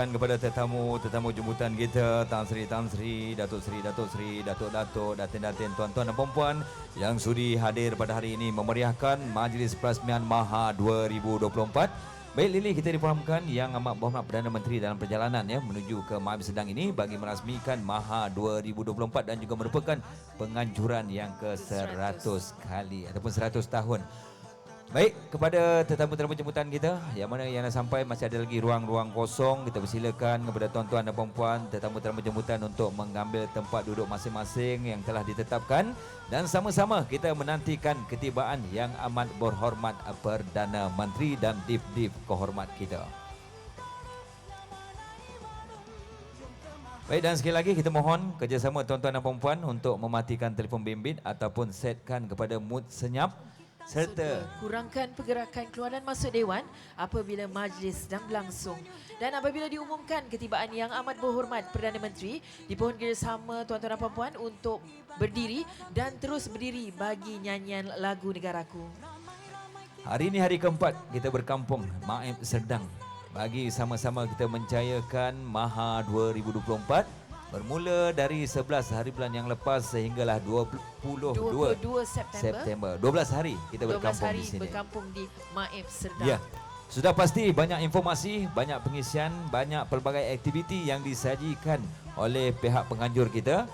Dan kepada tetamu jemputan kita, Tan Sri, Datuk Sri, Datuk, Datin, tuan-tuan dan puan-puan yang sudi hadir pada hari ini memeriahkan Majlis Perasmian Maha 2024. Baik Lily, kita difahamkan yang amat berhormat Perdana Menteri dalam perjalanan menuju ke Majlis Sedang ini bagi merasmikan Maha 2024 dan juga merupakan penganjuran yang ke-100 kali ataupun 100 tahun. Baik, kepada tetamu-tetamu jemputan kita yang mana yang dah sampai, masih ada lagi ruang-ruang kosong. Kita persilakan kepada tuan-tuan dan puan-puan tetamu-tetamu jemputan untuk mengambil tempat duduk masing-masing yang telah ditetapkan. Dan sama-sama kita menantikan ketibaan yang amat berhormat Perdana Menteri dan Div-Div kehormat kita. Baik, dan sekali lagi kita mohon kerjasama tuan-tuan dan puan-puan untuk mematikan telefon bimbit ataupun setkan kepada mood senyap. Serta kurangkan pergerakan keluar dan masuk Dewan apabila majlis sedang berlangsung. Dan apabila diumumkan ketibaan yang amat berhormat Perdana Menteri, dipohon kerjasama tuan-tuan dan puan-puan untuk berdiri dan terus berdiri bagi nyanyian lagu negaraku. Hari ini hari keempat kita berkampung Maib Serdang bagi sama-sama kita mencayakan Maha 2024. Bermula dari 11 hari bulan yang lepas sehinggalah 22 September. 12 hari kita berkampung di sini. Berkampung di Maib Serdang. Ya. Sudah pasti banyak informasi, banyak pengisian, banyak pelbagai aktiviti yang disajikan oleh pihak penganjur kita,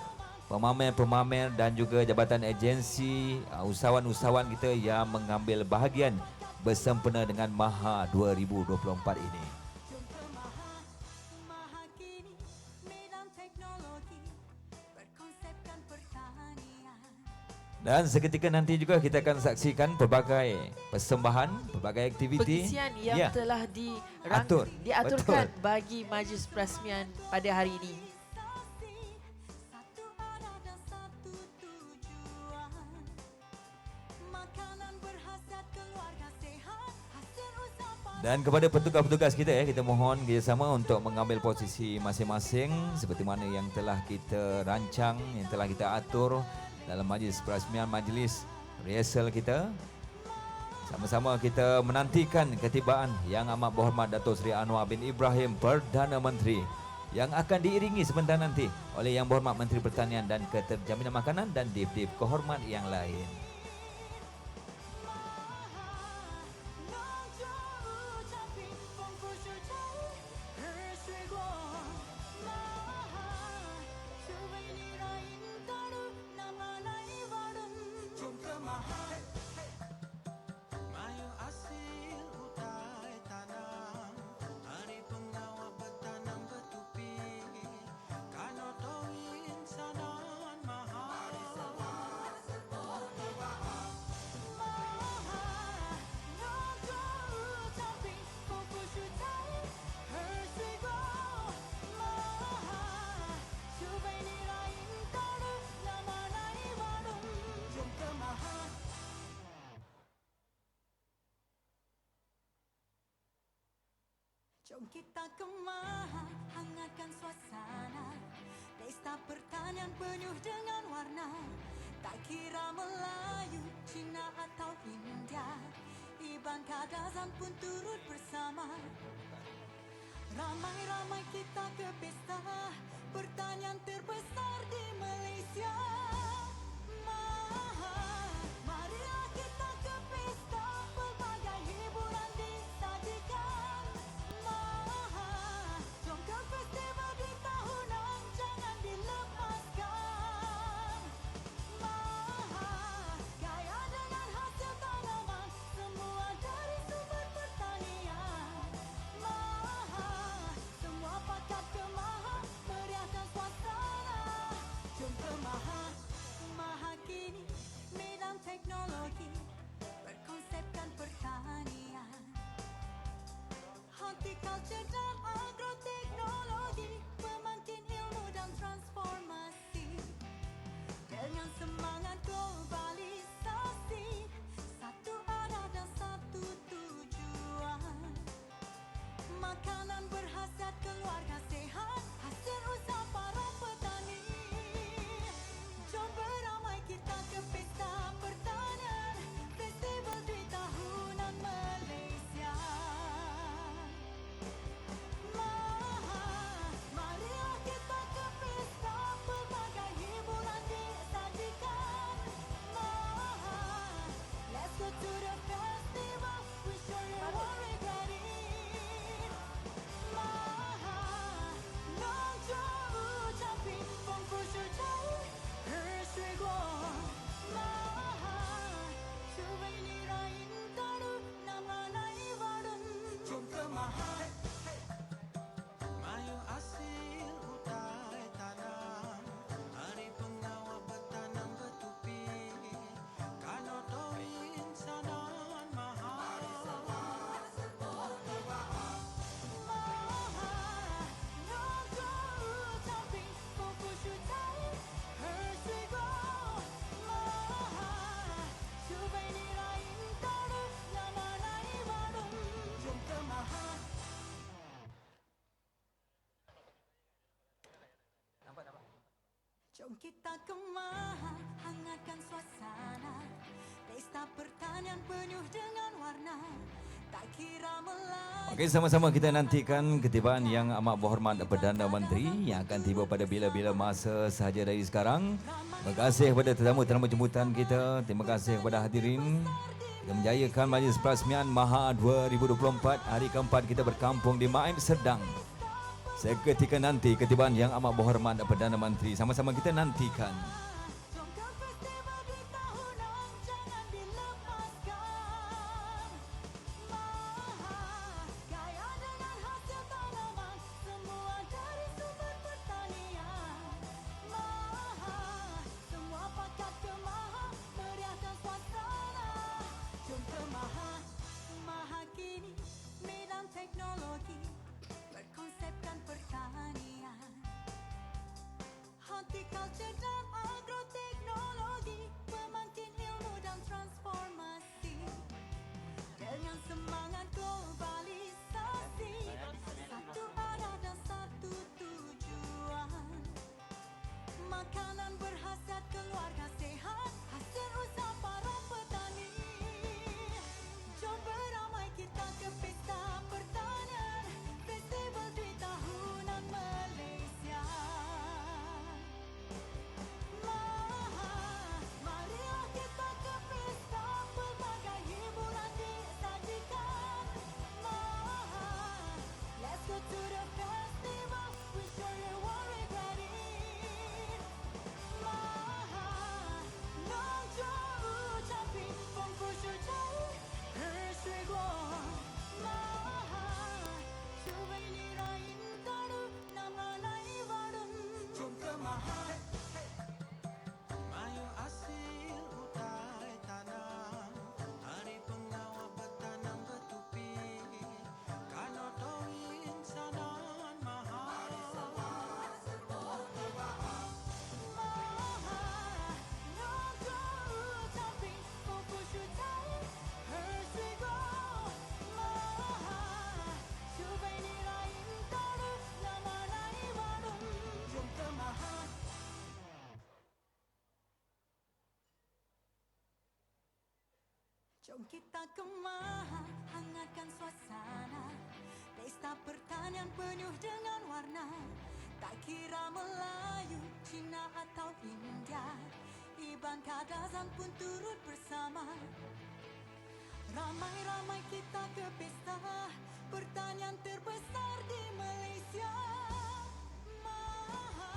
pemamer-pemamer dan juga jabatan agensi, usahawan-usahawan kita yang mengambil bahagian bersempena dengan Maha 2024 ini. Dan seketika nanti juga kita akan saksikan pelbagai persembahan, pelbagai aktiviti pengisian yang telah diaturkan betul, bagi Majlis Perasmian pada hari ini. Dan kepada petugas-petugas kita kita mohon kerjasama untuk mengambil posisi masing-masing seperti mana yang telah kita rancang, yang telah kita atur dalam majlis perasmian, majlis rehearsal kita. Sama-sama kita menantikan ketibaan yang amat berhormat Datuk Seri Anwar bin Ibrahim Perdana Menteri yang akan diiringi sebentar nanti oleh Yang Berhormat Menteri Pertanian dan Keterjaminan Makanan dan Div-Div kehormat yang lain. Jom kita kemah, hangatkan suasana. Pesta pertanian penuh dengan warna. Tak kira Melayu, Cina atau India, Iban Kadazan pun turut bersama. Ramai-ramai kita ke pesta pertanian terbesar di Malaysia. Marilah kita ke pesta, pelbagai hiburan disajikan. Jom ke festival di tahunan, jangan dilepaskan. Kaya dengan hasil tanaman, semua dari sumber pertanian. Semua pakat ke Maha, meriahkan suasana. Jom ke Maha, Maha kini Jom kita kemah, hangatkan suasana. Pesta pertanian penuh dengan warna. Tak kira Melayu. Okey, sama-sama kita nantikan ketibaan yang amat berhormat Perdana Menteri yang akan tiba pada bila-bila masa sahaja dari sekarang. Terima kasih kepada tetamu-tetamu jemputan kita. Terima kasih kepada hadirin. Kita menjayakan Majlis Perasmian Maha 2024. Hari keempat kita berkampung di Maib Serdang. Seketika nanti ketibaan yang amat berhormat Perdana Menteri. Sama-sama kita nantikan. Jom ke festival di tahunan, jangan dilepaskan. Maha kaya dengan hasil tanaman, semua dari sumber pertanian. Maha semua pakat ke Maha, meriahkan suasana. Jom ke Maha, Maha kini medan teknologi, berkonsepkan pertanian. Horticulture dan agroteknologi, pemangkin ilmu dan transformasi. Dengan semangat globalisasi, satu arah dan satu tujuan. Makanan berhasiat, keluarga sehat, hasil usaha para petani. Jom beramai kita ke pesta pertanian, festival di tahunan Malaysia. Maha, marilah kita ke pesta, pelbagai hiburan disajikan. Maha, let's go to the festival, we sure you won't regret it. Maha, nongjour ucapin, bungkus ucai, hershwego. Maha, cuba ini rain taru, nama nai warung. Jom ke Maha. Mayu asil hutai tanam, hari pengawal bertanam bertupi, kano towin sanan mahal. Maha, nongjour ucapin, bungkus ucai, hershwego. Maha, cuba ini rain taru, nama nai warung. Jom ke Maha. Jom kita kemah, hangatkan suasana. Pesta pertanian penuh dengan warna. Tak kira Melayu, Cina atau India, Iban Kadazan pun turut bersama. Ramai-ramai kita ke pesta pertanian terbesar di Malaysia. Maha,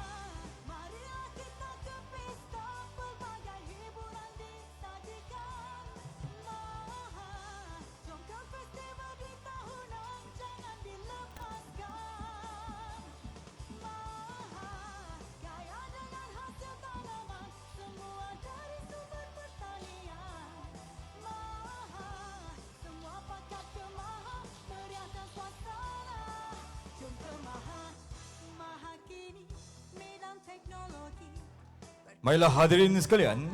marilah kita ke pesta, pelbagai hiburan disajikan. Maha, jom ke festival di tahunan, jangan dilepaskan. Maha, kaya dengan hasil tanaman, semua dari sumber pertanian. Maha, semua pakat ke Maha, meriahkan suasana. Jom ke Maha, Maha kini medan teknologi. Mailah hadirin sekalian,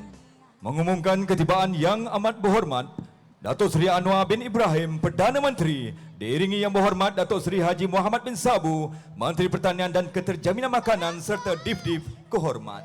mengumumkan ketibaan yang amat berhormat Datuk Seri Anwar bin Ibrahim, Perdana Menteri, diiringi Yang Berhormat Datuk Seri Haji Muhammad bin Sabu, Menteri Pertanian dan Keterjaminan Makanan serta Dif-Dif Kehormat.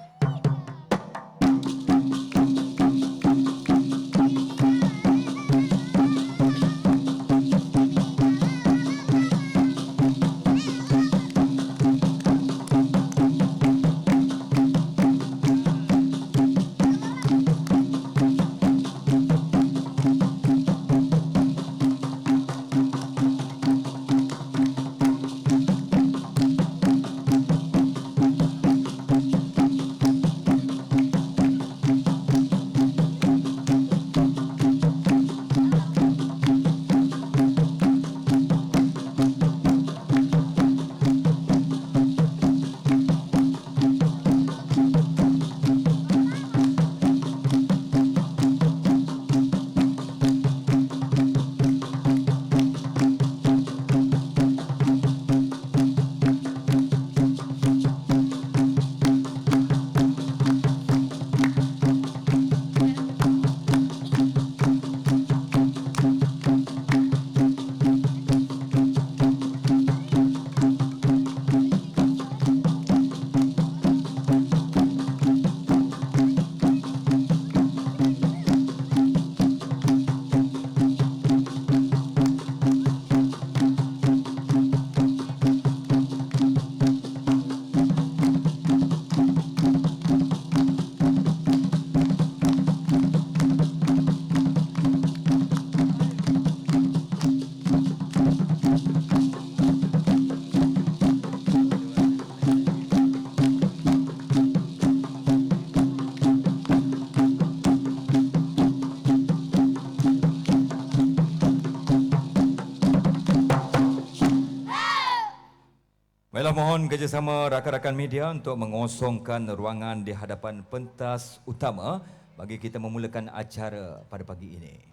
Baiklah, mohon kerjasama rakan-rakan media untuk mengosongkan ruangan di hadapan pentas utama bagi kita memulakan acara pada pagi ini.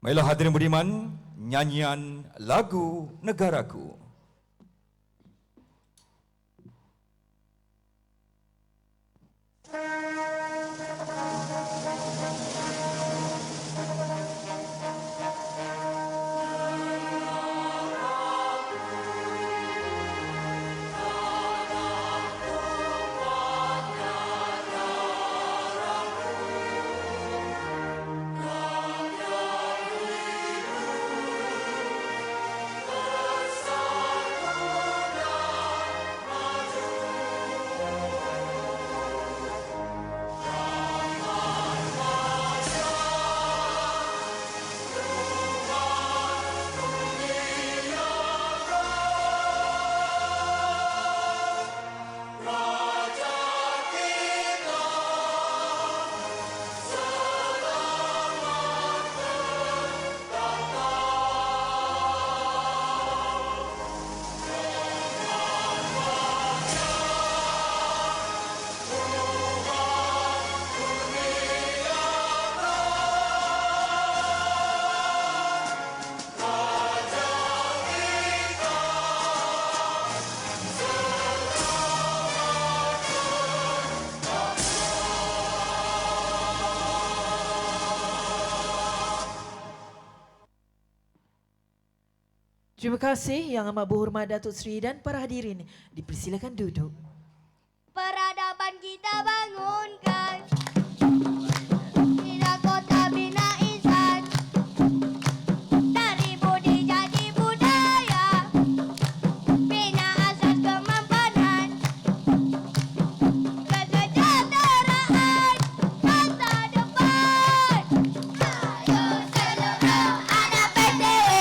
Baiklah hadirin budiman, nyanyian lagu Negaraku. Terima kasih Yang Amat Berhormat Datuk Seri dan para hadirin. Dipersilakan duduk. Peradaban kita bangunkan, bina kota bina insan, dari budi jadi budaya, bina asas kemampanan, kesejahteraan masa depan. Ayo seluruh anak PTW,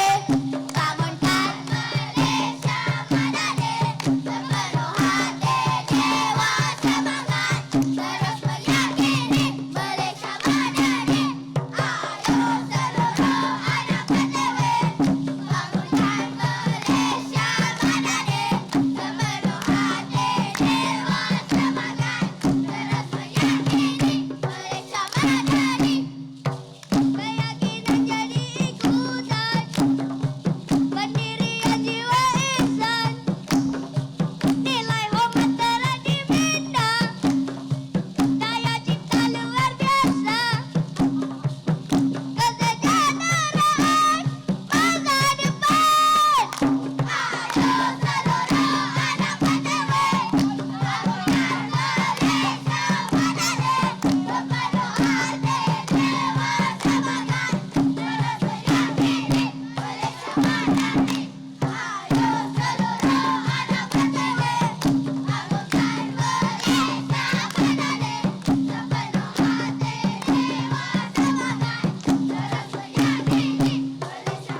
bangunkan Malaysia Madani, sepenuh hati jiwa semangat, terus meyakini Malaysia Madani. Ayo seluruh anak PTW, bangunkan Malaysia Madani, sepenuh hati jiwa semangat, terus meyakini Malaysia Madani. Keyakinan jadi ikutan, pendirian jiwa insan, nilai hormat telah dibina, daya cipta luar biasa, kesejahteraan masa depan. Ayo seluruh anak PTW, bangunkan Malaysia Madani, sepenuh hati jiwa semangat, terus meyakini Malaysia Madani.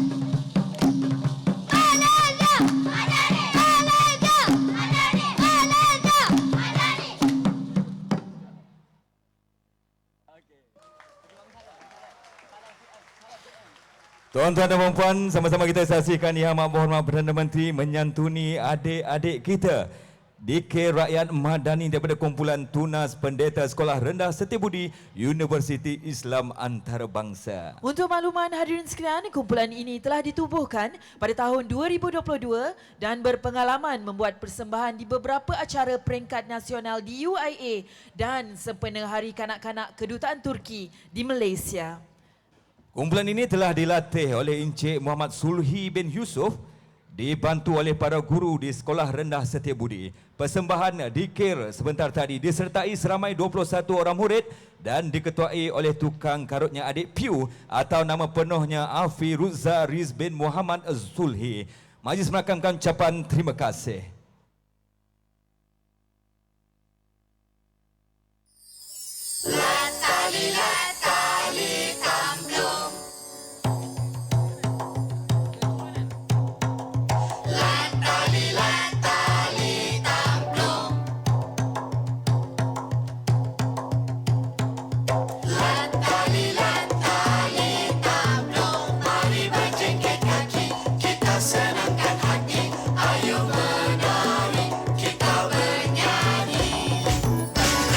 Ayo seluruh anak PTW, bangunkan Malaysia Madani, sepenuh hati jiwa semangat, terus meyakini Malaysia Madani. Malaysia Madani, Malaysia Madani, Malaysia Madani. Malaysia Madani, Malaysia Madani, Malaysia Madani. Tuan-tuan dan puan-puan, sama-sama kita saksikan Yang Amat Berhormat Perdana Menteri menyantuni adik-adik kita DK Rakyat Madani daripada kumpulan Tunas Pendeta Sekolah Rendah Setiabudi Universiti Islam Antarabangsa. Untuk makluman hadirin sekalian, kumpulan ini telah ditubuhkan pada tahun 2022 dan berpengalaman membuat persembahan di beberapa acara peringkat nasional di UIA dan sempena Hari Kanak-Kanak Kedutaan Turki di Malaysia. Kumpulan ini telah dilatih oleh Encik Muhammad Sulhi bin Yusuf, dibantu oleh para guru di Sekolah Rendah Setiabudi. Persembahan dikir sebentar tadi disertai seramai 21 orang murid dan diketuai oleh tukang karutnya adik Piu atau nama penuhnya Afi Ruzza Riz bin Muhammad Sulhi. Majlis merakamkan ucapan terima kasih.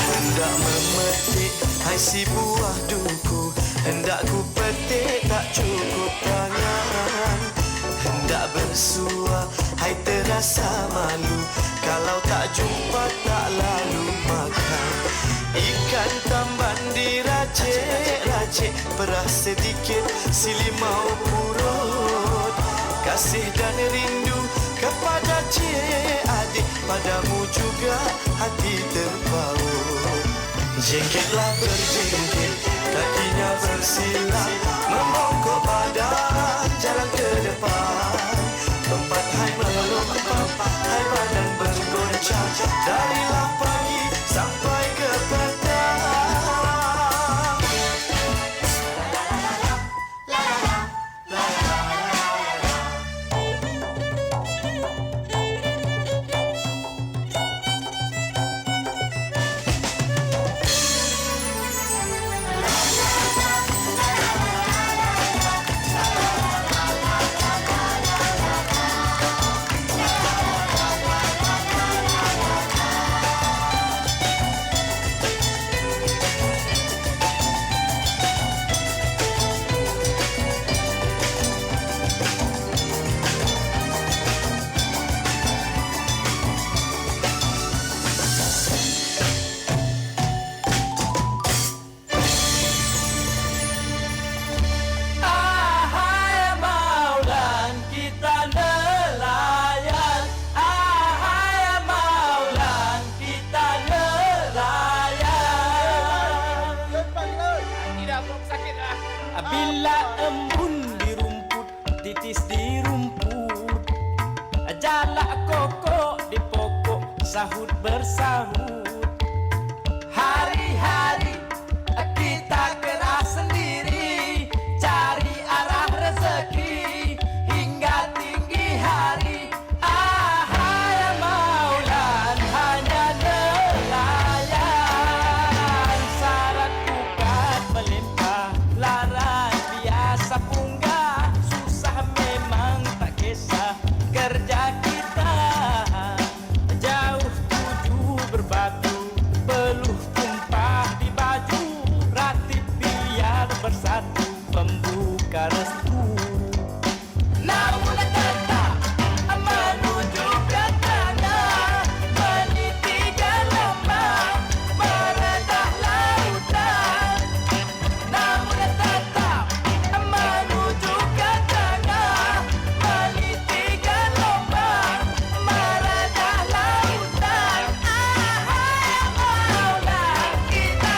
Hendak memetik hai si buah duku, hendak ku petik tak cukup tangan. Hendak bersua hai terasa malu, kalau tak jumpa tak lalu makan. Ikan tamban diracik-racik, perah sedikit sili mau purut. Kasih dan rindu kepada cik adik, padamu juga hati terpaut. Jengkitlah berjengkit, kakinya bersilang, membongkok badan jalan ke depan. Tempat hai melompat, hai badan bergoncang, darilah pagi sampai ke petang. Bila embun di rumput, titis di rumput, jalak kokok di pokok, sahut bersahut. Hari-hari kita keras sendiri, cari arah rezeki hingga tinggi hari. Ahai Maulan, hanya nelayan, syarat bukan melimpah, laran biasa punggah, susah memang tak kisah. Kerja kita jauh tuju berbatu, peluh tumpah di baju, ratip biar bersatu, pembuka restu. Namun tetap menuju ke tanah, meniti gelombang, meredah lautan. Namun tetap menuju ke tanah, meniti gelombang, meredah lautan. Ahai Maulan, kita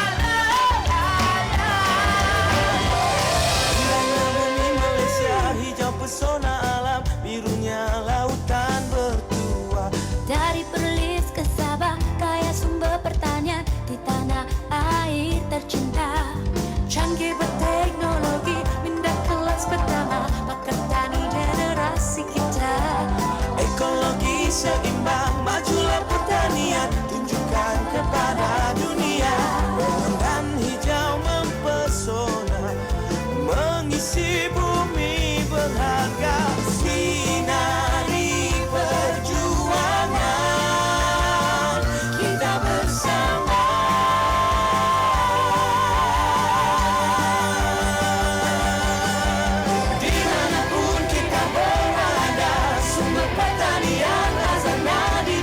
Indahnya bumi Malaysia, hijau pesona alam, birunya lautan bertua. Dari Perlis ke Sabah, kaya sumber pertanian di tanah air tercinta. Canggih berteknologi, minda kelas pertama, pakat tani generasi kita. Ekologi seimbang, majulah pertanian, tunjukkan kepada dunia. Pemandangan hijau mempesona, mengisi bumi berharga. Sinari perjuangan kita bersama. Dimanapun kita berada, sumber pertanian lazana di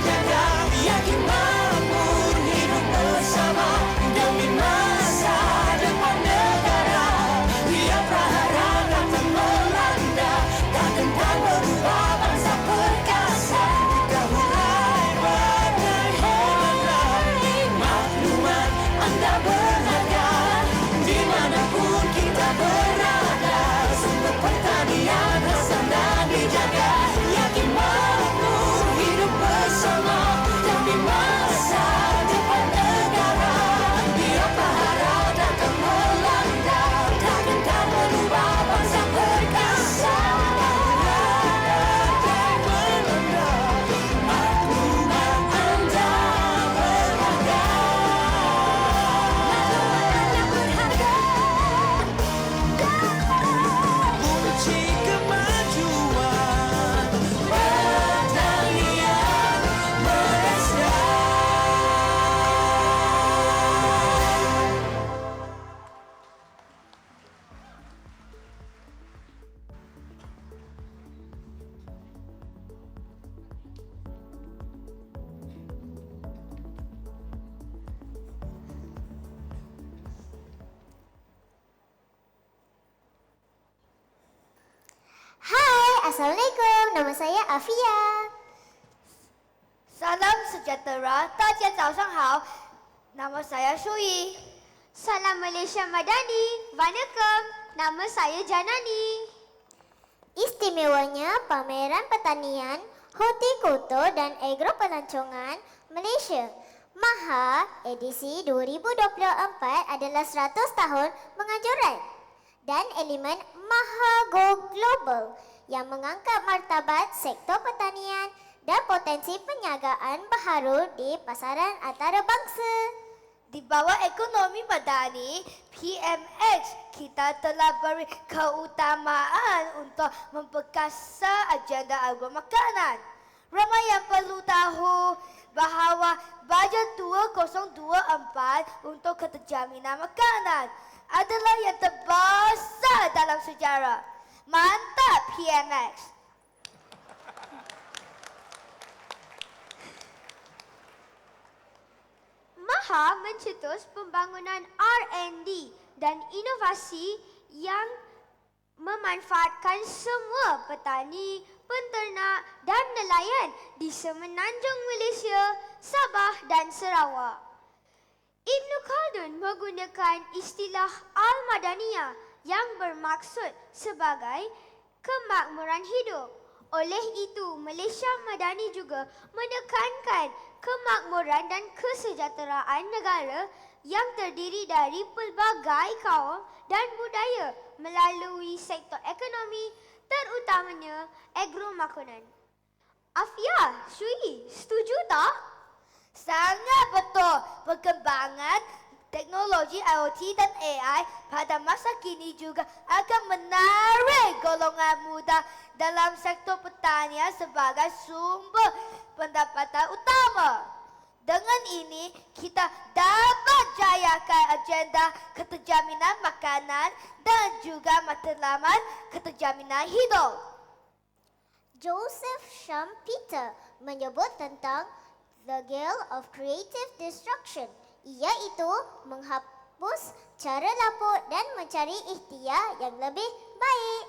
Assalamualaikum. Nama saya Afia. Salam sejahtera, 大家早上好. Nama saya Shui. Salam Malaysia Madani. Waalaikum. Nama saya Janani. Istimewanya pameran pertanian, hortikultur dan agro pelancongan Malaysia. MAHA edisi 2024 adalah 100 tahun menganjuran dan elemen MAHA Go Global yang mengangkat martabat sektor pertanian dan potensi perniagaan baharu di pasaran antarabangsa. Di bawah ekonomi madani, PMX, kita telah beri keutamaan untuk memperkasa agenda agro makanan. Ramai yang perlu tahu bahawa bajet 2024 untuk keterjaminan makanan adalah yang terbesar dalam sejarah. Mantap PMX! MAHA mencetus pembangunan R&D dan inovasi yang memanfaatkan semua petani, penternak dan nelayan di semenanjung Malaysia, Sabah dan Sarawak. Ibn Khaldun menggunakan istilah Al-Madaniyah yang bermaksud sebagai kemakmuran hidup. Oleh itu, Malaysia Madani juga menekankan kemakmuran dan kesejahteraan negara yang terdiri dari pelbagai kaum dan budaya melalui sektor ekonomi, terutamanya agro makanan. Afia, Shui, setuju tak? Sangat betul. Perkembangan teknologi IoT dan AI pada masa kini juga akan menarik golongan muda dalam sektor pertanian sebagai sumber pendapatan utama. Dengan ini, kita dapat jayakan agenda keterjaminan makanan dan juga matlamat keterjaminan hidup. Joseph Schumpeter menyebut tentang the guilt of creative destruction, iaitu menghapus cara lapuk dan mencari ikhtiar yang lebih baik.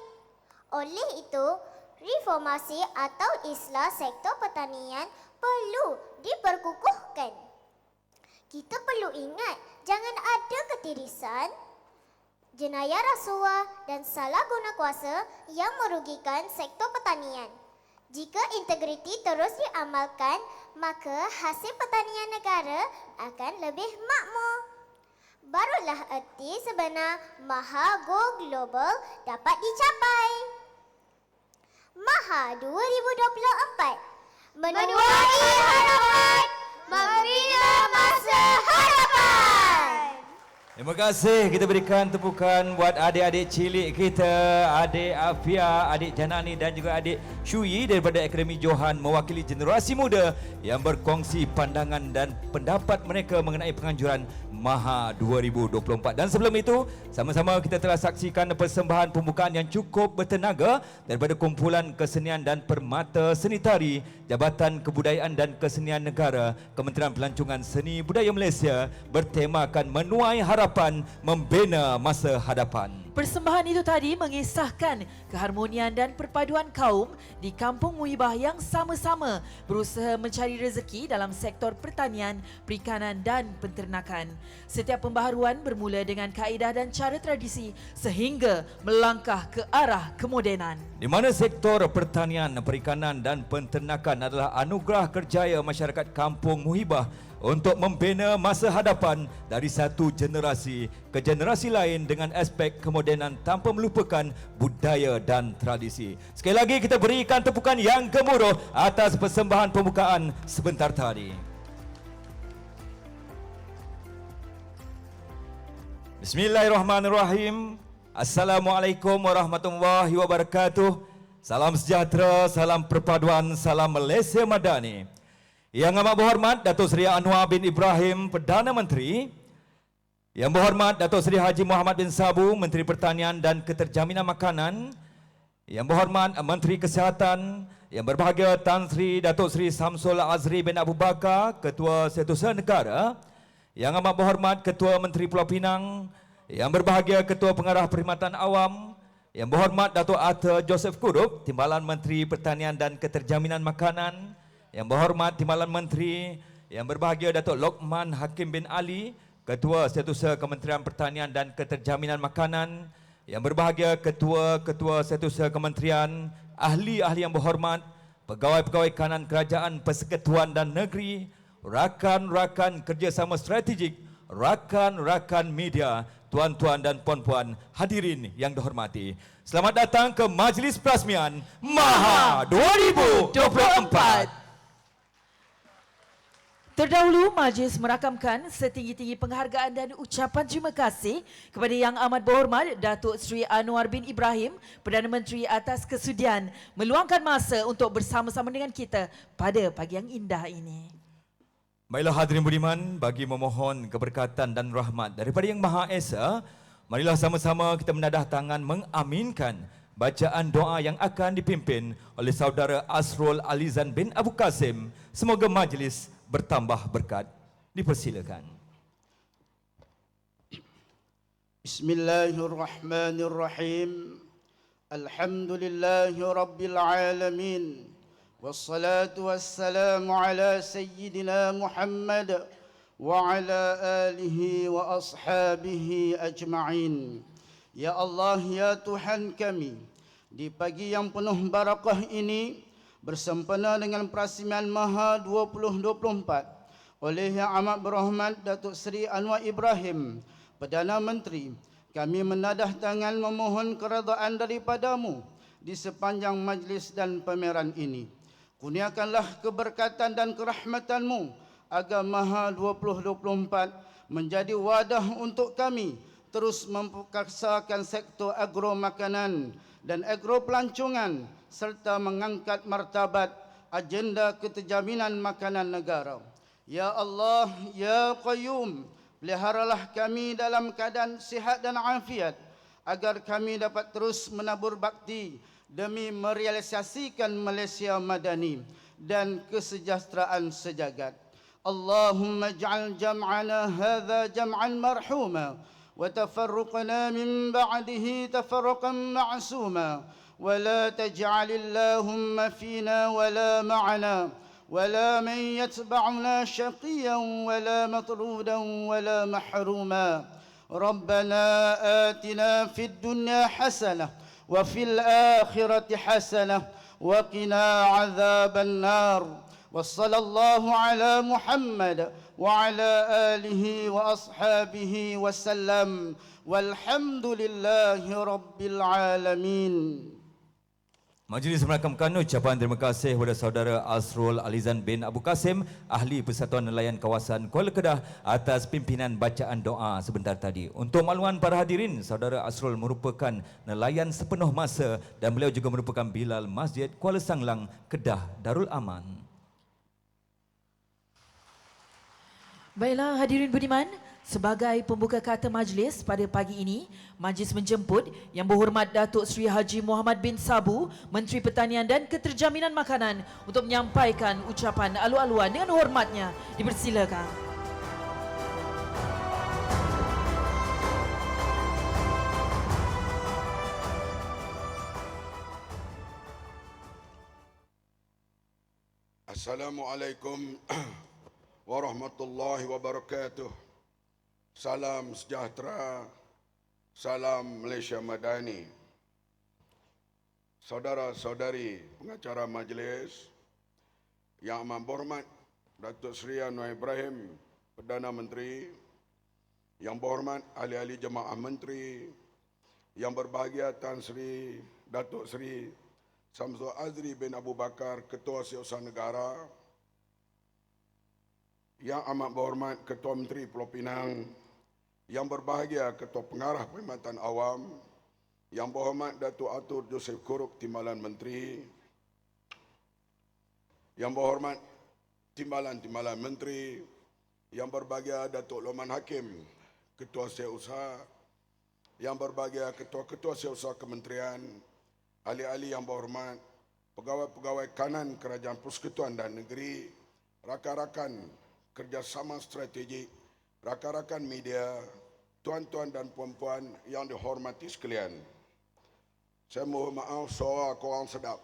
Oleh itu, reformasi atau islah sektor pertanian perlu diperkukuhkan. Kita perlu ingat, jangan ada ketirisan, jenayah rasuah dan salah guna kuasa yang merugikan sektor pertanian. Jika integriti terus diamalkan, maka hasil pertanian negara akan lebih makmur. Barulah erti sebenar MAHA Go Global dapat dicapai. MAHA 2024 menuai harapan, membina masa harapan. Terima kasih, kita berikan tepukan buat adik-adik cilik kita, adik Afia, adik Janani dan juga adik Shui daripada Akademi Johan mewakili generasi muda yang berkongsi pandangan dan pendapat mereka mengenai penganjuran MAHA 2024. Dan sebelum itu, sama-sama kita telah saksikan persembahan pembukaan yang cukup bertenaga daripada Kumpulan Kesenian dan Permata Seni Tari, Jabatan Kebudayaan dan Kesenian Negara, Kementerian Pelancongan Seni Budaya Malaysia bertemakan menuai harapan, membina masa hadapan. Persembahan itu tadi mengisahkan keharmonian dan perpaduan kaum di Kampung Muhibah yang sama-sama berusaha mencari rezeki dalam sektor pertanian, perikanan dan penternakan. Setiap pembaharuan bermula dengan kaedah dan cara tradisi sehingga melangkah ke arah kemodenan. Di mana sektor pertanian, perikanan dan penternakan adalah anugerah kerjaya masyarakat Kampung Muhibah untuk membina masa hadapan dari satu generasi ke generasi lain dengan aspek kemodenan tanpa melupakan budaya dan tradisi. Sekali lagi kita berikan tepukan yang gemuruh atas persembahan pembukaan sebentar tadi. Bismillahirrahmanirrahim. Assalamualaikum warahmatullahi wabarakatuh. Salam sejahtera, salam perpaduan, salam Malaysia Madani. Yang amat berhormat Datuk Seri Anwar bin Ibrahim, Perdana Menteri. Yang berhormat Datuk Seri Haji Muhammad bin Sabu, Menteri Pertanian dan Keterjaminan Makanan. Yang berhormat Menteri Kesihatan. Yang berbahagia Tan Sri Datuk Seri Samsul Azri bin Abu Bakar, Ketua Setiausaha Negara. Yang amat berhormat Ketua Menteri Pulau Pinang. Yang berbahagia Ketua Pengarah Perkhidmatan Awam. Yang berhormat Datuk Arthur Joseph Kurup, Timbalan Menteri Pertanian dan Keterjaminan Makanan. Yang berhormat Timbalan Menteri, yang berbahagia Datuk Lokman Hakim bin Ali, Ketua Setiausaha Kementerian Pertanian dan Keterjaminan Makanan. Yang berbahagia Ketua-Ketua Setiausaha Kementerian, ahli-ahli yang berhormat, pegawai-pegawai kanan kerajaan, persekutuan dan negeri, rakan-rakan kerjasama strategik, rakan-rakan media, tuan-tuan dan puan-puan, hadirin yang dihormati. Selamat datang ke Majlis Perasmian MAHA 2024. Terdahulu, majlis merakamkan setinggi-tinggi penghargaan dan ucapan terima kasih kepada Yang Amat Berhormat Datuk Seri Anwar bin Ibrahim, Perdana Menteri, atas kesudian meluangkan masa untuk bersama-sama dengan kita pada pagi yang indah ini. Baiklah hadirin budiman, bagi memohon keberkatan dan rahmat daripada Yang Maha Esa, marilah sama-sama kita menadah tangan mengaminkan bacaan doa yang akan dipimpin oleh saudara Asrul Alizan bin Abu Kasim. Semoga majlis bertambah berkat. Dipersilakan. Bismillahirrahmanirrahim. Alhamdulillahi Rabbil Alamin. والصلاة والسلام على سيدنا محمد وعلى آله وأصحابه أجمعين. Ya Allah, ya Tuhan kami, di pagi yang penuh barakah ini, bersempena dengan Perasmian MAHA 2024 oleh Yang Amat Berhormat Datuk Seri Anwar Ibrahim, Perdana Menteri, kami menadah tangan memohon keredaan daripadamu di sepanjang majlis dan pameran ini. Kurniakanlah keberkatan dan kerahmatanmu agar MAHA 2024 menjadi wadah untuk kami terus memperkasakan sektor agro makanan dan agro pelancongan serta mengangkat martabat agenda keterjaminan makanan negara. Ya Allah, ya Qayyum, peliharalah kami dalam keadaan sihat dan afiat agar kami dapat terus menabur bakti demi merealisasikan Malaysia madani dan kesejahteraan sejagat. Allahumma ij'al jam'ana hadha jam'an marhuma wa tafarruqana min ba'dihi tafarruqan ma'suma wa la taj'al Allahumma fina wa la ma'ana wa la man yatba'una shaqiyan wa la matrudan wa la mahruma. Rabbana atina fid dunya hasanah وفي الآخرة حسنة وقنا عذاب النار وصلى الله على محمد وعلى آله وأصحابه وسلم والحمد لله رب العالمين. Majlis merakamkan ucapan terima kasih kepada saudara Asrul Alizan bin Abu Kasim, Ahli Persatuan Nelayan Kawasan Kuala Kedah, atas pimpinan bacaan doa sebentar tadi. Untuk makluman para hadirin, saudara Asrul merupakan nelayan sepenuh masa dan beliau juga merupakan Bilal Masjid Kuala Sanglang, Kedah Darul Aman. Baiklah hadirin budiman, sebagai pembuka kata majlis pada pagi ini, majlis menjemput Yang Berhormat Datuk Seri Haji Muhammad bin Sabu, Menteri Pertanian dan Keterjaminan Makanan, untuk menyampaikan ucapan alu-aluan dengan hormatnya. Dipersilakan. Assalamualaikum warahmatullahi wabarakatuh. Salam sejahtera, salam Malaysia Madani. Saudara-saudari pengacara majlis, Yang Amat Berhormat Datuk Seri Anwar Ibrahim, Perdana Menteri, Yang Berhormat ahli-ahli jemaah menteri, Yang berbahagia Tan Sri Datuk Seri Samsul Azri bin Abu Bakar, Ketua Setiausaha Negara, Yang Amat Berhormat Ketua Menteri Pulau Pinang, Yang berbahagia Ketua Pengarah Perkhidmatan Awam, Yang Berhormat Datuk Arthur Joseph Kurup, Timbalan Menteri, Yang Berhormat Timbalan-Timbalan Menteri, Yang berbahagia Datuk Lokman Hakim, Ketua Setiausaha, Yang berbahagia Ketua-Ketua Setiausaha Kementerian, ahli-ahli yang berhormat, pegawai-pegawai kanan Kerajaan Persekutuan dan Negeri, rakan-rakan kerjasama strategik, rakan-rakan media, tuan-tuan dan puan-puan yang dihormati sekalian. Saya mohon maaf, suara korang sedap.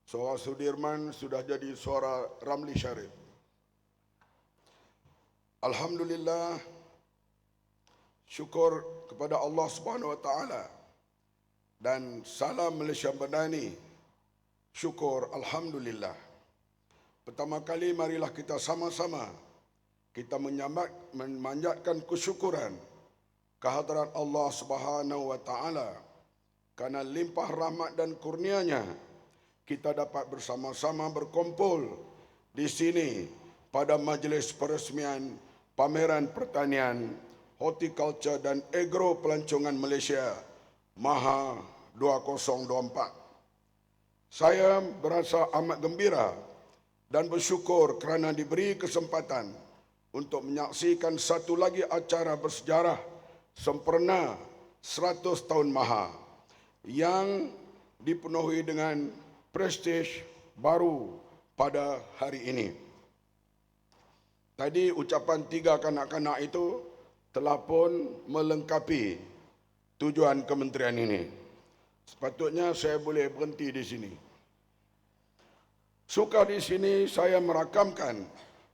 Suara Sudirman sudah jadi suara Ramli Syarif. Alhamdulillah, syukur kepada Allah Subhanahu Wa Taala dan salam Malaysia Madani. Syukur, alhamdulillah. Pertama kali marilah kita sama-sama kita memanjatkan kesyukuran kehadiran Allah Subhanahu Wa Taala kerana limpah rahmat dan kurnianya kita dapat bersama-sama berkumpul di sini pada majlis peresmian pameran pertanian, horticulture dan agro pelancongan Malaysia MAHA 2024. Saya berasa amat gembira dan bersyukur kerana diberi kesempatan untuk menyaksikan satu lagi acara bersejarah sempurna 100 tahun MAHA yang dipenuhi dengan prestij baru pada hari ini. Tadi ucapan 3 kanak-kanak itu telah pun melengkapi tujuan kementerian ini. Sepatutnya saya boleh berhenti di sini. Suka di sini saya merakamkan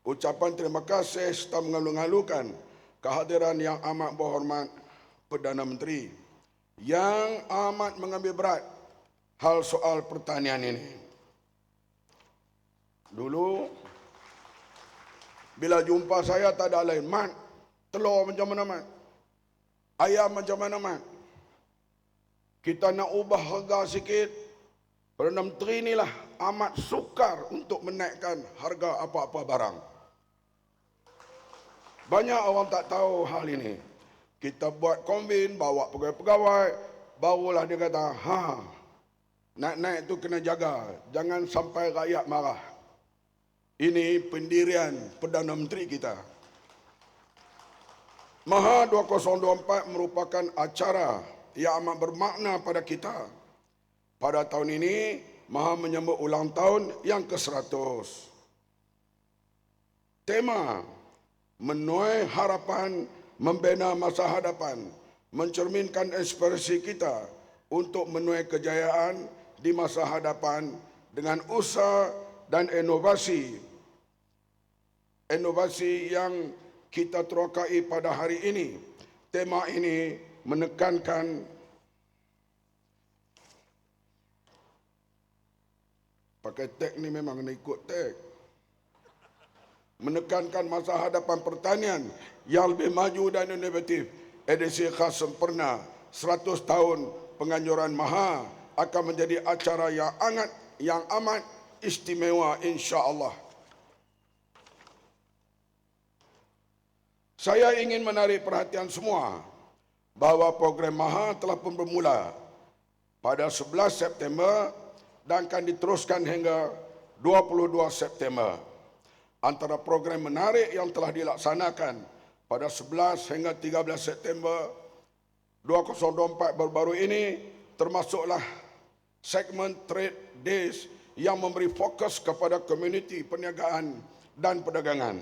ucapan terima kasih serta mengalu-alukan kehadiran yang amat berhormat Perdana Menteri yang amat mengambil berat hal soal pertanian ini. Dulu bila jumpa saya tak ada lain, Mat, telur macam mana, Mat? Ayam macam mana, Mat? Kita nak ubah harga sikit. Perdana Menteri inilah amat sukar untuk menaikkan harga apa-apa barang. Banyak orang tak tahu hal ini. Kita buat konvin, bawa pegawai-pegawai, barulah dia kata, naik-naik tu kena jaga. Jangan sampai rakyat marah. Ini pendirian Perdana Menteri kita. MAHA 2024 merupakan acara yang amat bermakna pada kita. Pada tahun ini, MAHA menyambut ulang tahun yang ke-100. Tema, menuai harapan, membina masa hadapan, mencerminkan aspirasi kita untuk menuai kejayaan di masa hadapan dengan usaha dan inovasi. Inovasi yang kita terokai pada hari ini. Tema ini menekankan pakai tag ni memang kena ikut tag. Menekankan masa hadapan pertanian yang lebih maju dan inovatif. Edisi khas sempurna 100 tahun penganjuran MAHA akan menjadi acara yang amat istimewa insya-Allah. Saya ingin menarik perhatian semua bahawa program MAHA telah pun bermula pada 11 September dan akan diteruskan hingga 22 September. Antara program menarik yang telah dilaksanakan pada 11 hingga 13 September 2024 baru-baru ini termasuklah segmen Trade Days yang memberi fokus kepada komuniti perniagaan dan perdagangan.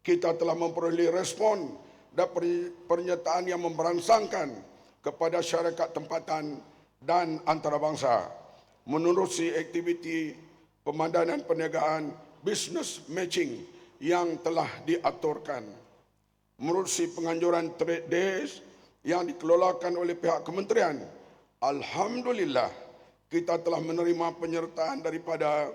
Kita telah memperoleh respon dan pernyataan yang memberangsangkan kepada syarikat tempatan dan antarabangsa menerusi aktiviti pemandangan perniagaan business matching yang telah diaturkan. Menerusi penganjuran Trade Days yang dikelolakan oleh pihak kementerian, alhamdulillah kita telah menerima penyertaan daripada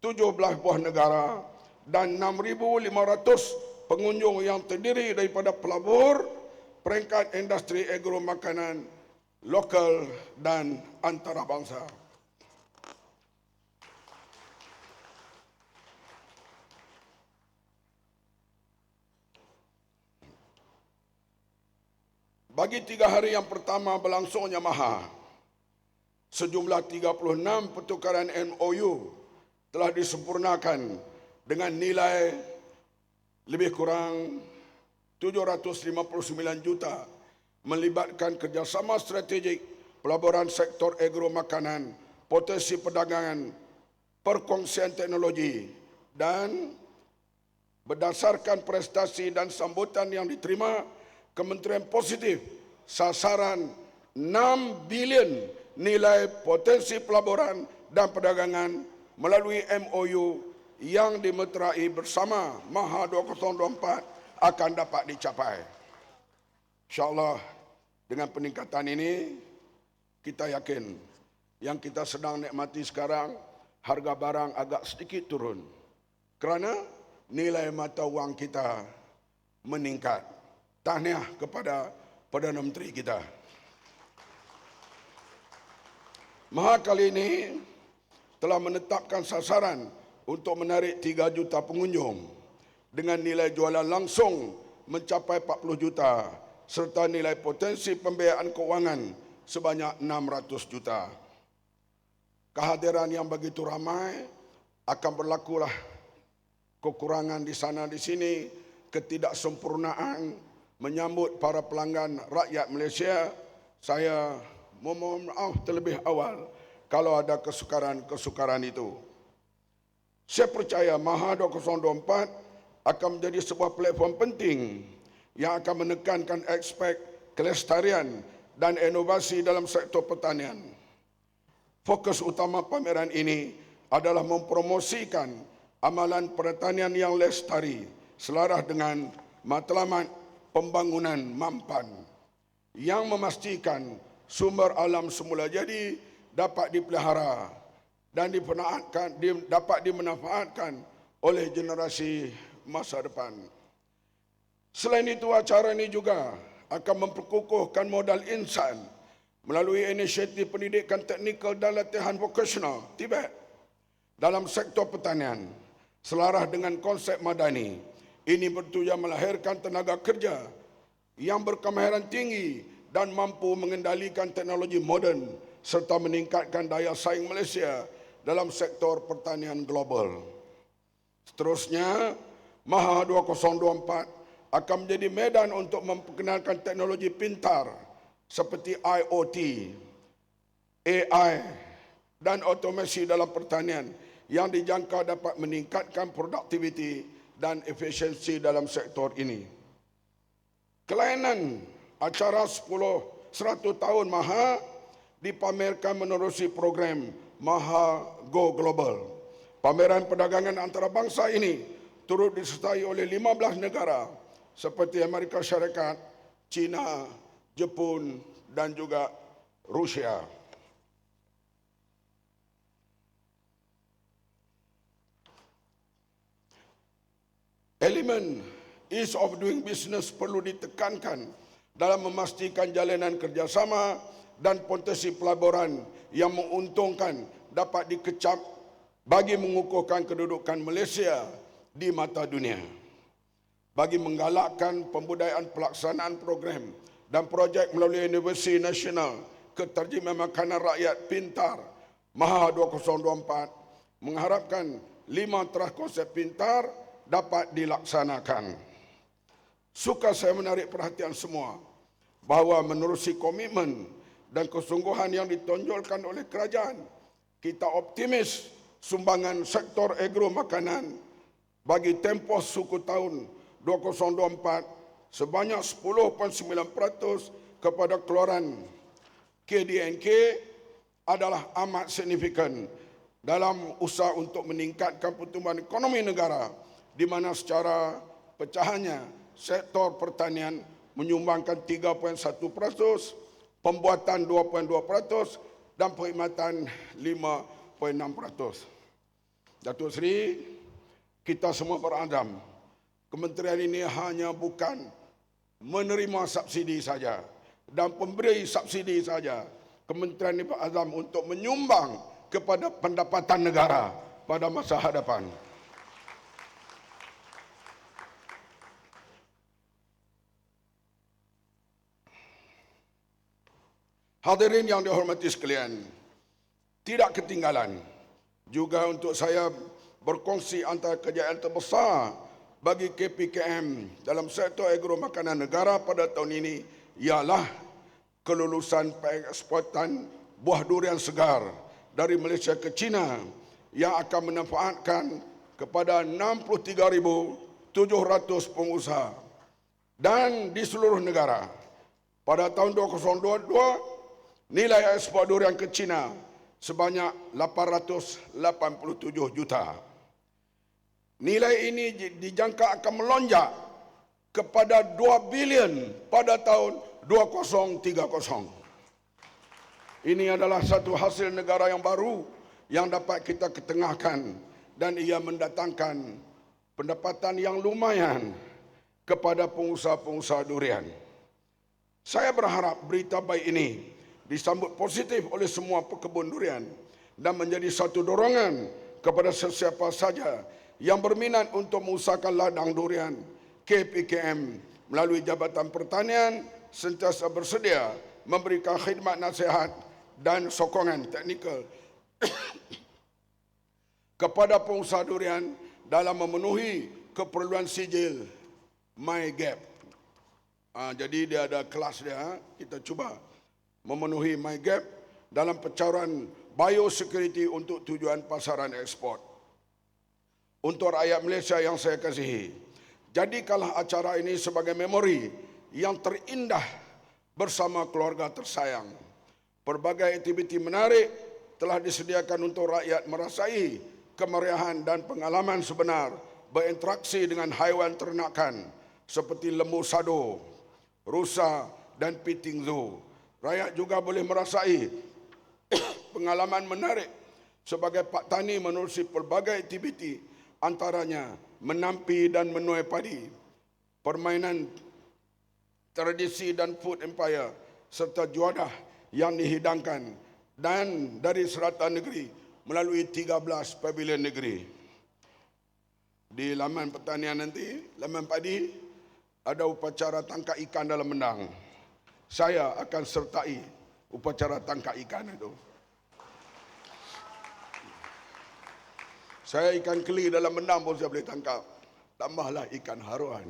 17 buah negara dan 6,500 pengunjung yang terdiri daripada pelabur, peringkat industri agro makanan lokal dan antarabangsa. Bagi 3 hari yang pertama berlangsungnya MAHA, sejumlah 36 pertukaran MOU telah disempurnakan dengan nilai lebih kurang 759 juta melibatkan kerjasama strategik pelaburan sektor agro makanan, potensi perdagangan, perkongsian teknologi dan berdasarkan prestasi dan sambutan yang diterima, Kementerian positif sasaran 6 bilion nilai potensi pelaburan dan perdagangan melalui MOU yang dimeterai bersama MAHA 2024 akan dapat dicapai. InsyaAllah dengan peningkatan ini, kita yakin yang kita sedang nikmati sekarang, harga barang agak sedikit turun kerana nilai mata wang kita meningkat. Tahniah kepada Perdana Menteri kita. MAHA kali ini telah menetapkan sasaran untuk menarik 3 juta pengunjung dengan nilai jualan langsung mencapai 40 juta serta nilai potensi pembiayaan keuangan sebanyak 600 juta. Kehadiran yang begitu ramai akan berlakulah kekurangan di sana di sini, ketidaksempurnaan menyambut para pelanggan rakyat Malaysia. Saya memohon maaf terlebih awal kalau ada kesukaran-kesukaran itu. Saya percaya MAHA 2024 akan menjadi sebuah platform penting yang akan menekankan aspek kelestarian dan inovasi dalam sektor pertanian. Fokus utama pameran ini adalah mempromosikan amalan pertanian yang lestari selaras dengan matlamat pembangunan mampan yang memastikan sumber alam semula jadi dapat dipelihara dan dapat dimanfaatkan oleh generasi masa depan. Selain itu, acara ini juga akan memperkukuhkan modal insan melalui inisiatif pendidikan teknikal dan latihan vokasional (TVET) dalam sektor pertanian. Selaras dengan konsep madani, ini bertujuan melahirkan tenaga kerja yang berkemahiran tinggi dan mampu mengendalikan teknologi moden serta meningkatkan daya saing Malaysia dalam sektor pertanian global. Seterusnya, MAHA 2024 akan menjadi medan untuk memperkenalkan teknologi pintar seperti IoT, AI dan otomasi dalam pertanian yang dijangka dapat meningkatkan produktiviti dan efisiensi dalam sektor ini. Kelainan acara 100 tahun MAHA dipamerkan menerusi program MAHA Go Global. Pameran perdagangan antarabangsa ini turut disertai oleh 15 negara seperti Amerika Syarikat, China, Jepun dan juga Rusia. Elemen ease of doing business perlu ditekankan dalam memastikan jalanan kerjasama dan potensi pelaburan yang menguntungkan dapat dikecap bagi mengukuhkan kedudukan Malaysia di mata dunia. Bagi menggalakkan pembudayaan pelaksanaan program dan projek melalui Universiti Nasional Keterjemahan Makanan Rakyat Pintar MAHA 2024 mengharapkan 5 terah konsep pintar dapat dilaksanakan. Suka saya menarik perhatian semua bahawa menerusi komitmen dan kesungguhan yang ditonjolkan oleh kerajaan, kita optimis sumbangan sektor agro makanan bagi tempoh suku tahun 2024 sebanyak 10.9% kepada keluaran KDNK adalah amat signifikan dalam usaha untuk meningkatkan pertumbuhan ekonomi negara, di mana secara pecahannya sektor pertanian menyumbangkan 3.1%, pembuatan 2.2% dan perkhidmatan 5.6%. Datuk Seri, kita semua berazam, kementerian ini hanya bukan menerima subsidi saja dan pemberi subsidi saja. Kementerian ini berazam untuk menyumbang kepada pendapatan negara pada masa hadapan. Hadirin yang dihormati sekalian, tidak ketinggalan juga untuk saya berkongsi antara kejayaan terbesar bagi KPKM dalam sektor agro makanan negara pada tahun ini ialah kelulusan pengeksportan buah durian segar dari Malaysia ke China yang akan memanfaatkan kepada 63,700 pengusaha dan di seluruh negara. Pada tahun 2022 Nilai ekspor durian ke China sebanyak 887 juta. Nilai ini dijangka akan melonjak kepada 2 bilion pada tahun 2030. Ini adalah satu hasil negara yang baru yang dapat kita ketengahkan dan ia mendatangkan pendapatan yang lumayan kepada pengusaha-pengusaha durian. Saya berharap berita baik ini disambut positif oleh semua pekebun durian dan menjadi satu dorongan kepada sesiapa saja yang berminat untuk mengusahakan ladang durian. KPKM melalui Jabatan Pertanian sentiasa bersedia memberikan khidmat nasihat dan sokongan teknikal kepada pengusaha durian dalam memenuhi keperluan sijil MyGap. Jadi dia ada kelas dia, kita cuba memenuhi MyGap dalam pencarian biosecurity untuk tujuan pasaran ekspor. Untuk rakyat Malaysia yang saya kasihi, jadikanlah acara ini sebagai memori yang terindah bersama keluarga tersayang. Pelbagai aktiviti menarik telah disediakan untuk rakyat merasai kemeriahan dan pengalaman sebenar berinteraksi dengan haiwan ternakan seperti lembu sado, rusa dan piting zoo. Rakyat juga boleh merasai pengalaman menarik sebagai pak tani menerusi pelbagai aktiviti, antaranya menampi dan menuai padi, permainan tradisi dan food empire, serta juadah yang dihidangkan dan dari serata negeri melalui 13 pavilion negeri. Di laman pertanian nanti, laman padi, ada upacara tangkap ikan dalam mendang. Saya akan sertai upacara tangkap ikan itu. Saya ikan keli dalam mendang pun saya boleh tangkap. Tambahlah ikan haruan.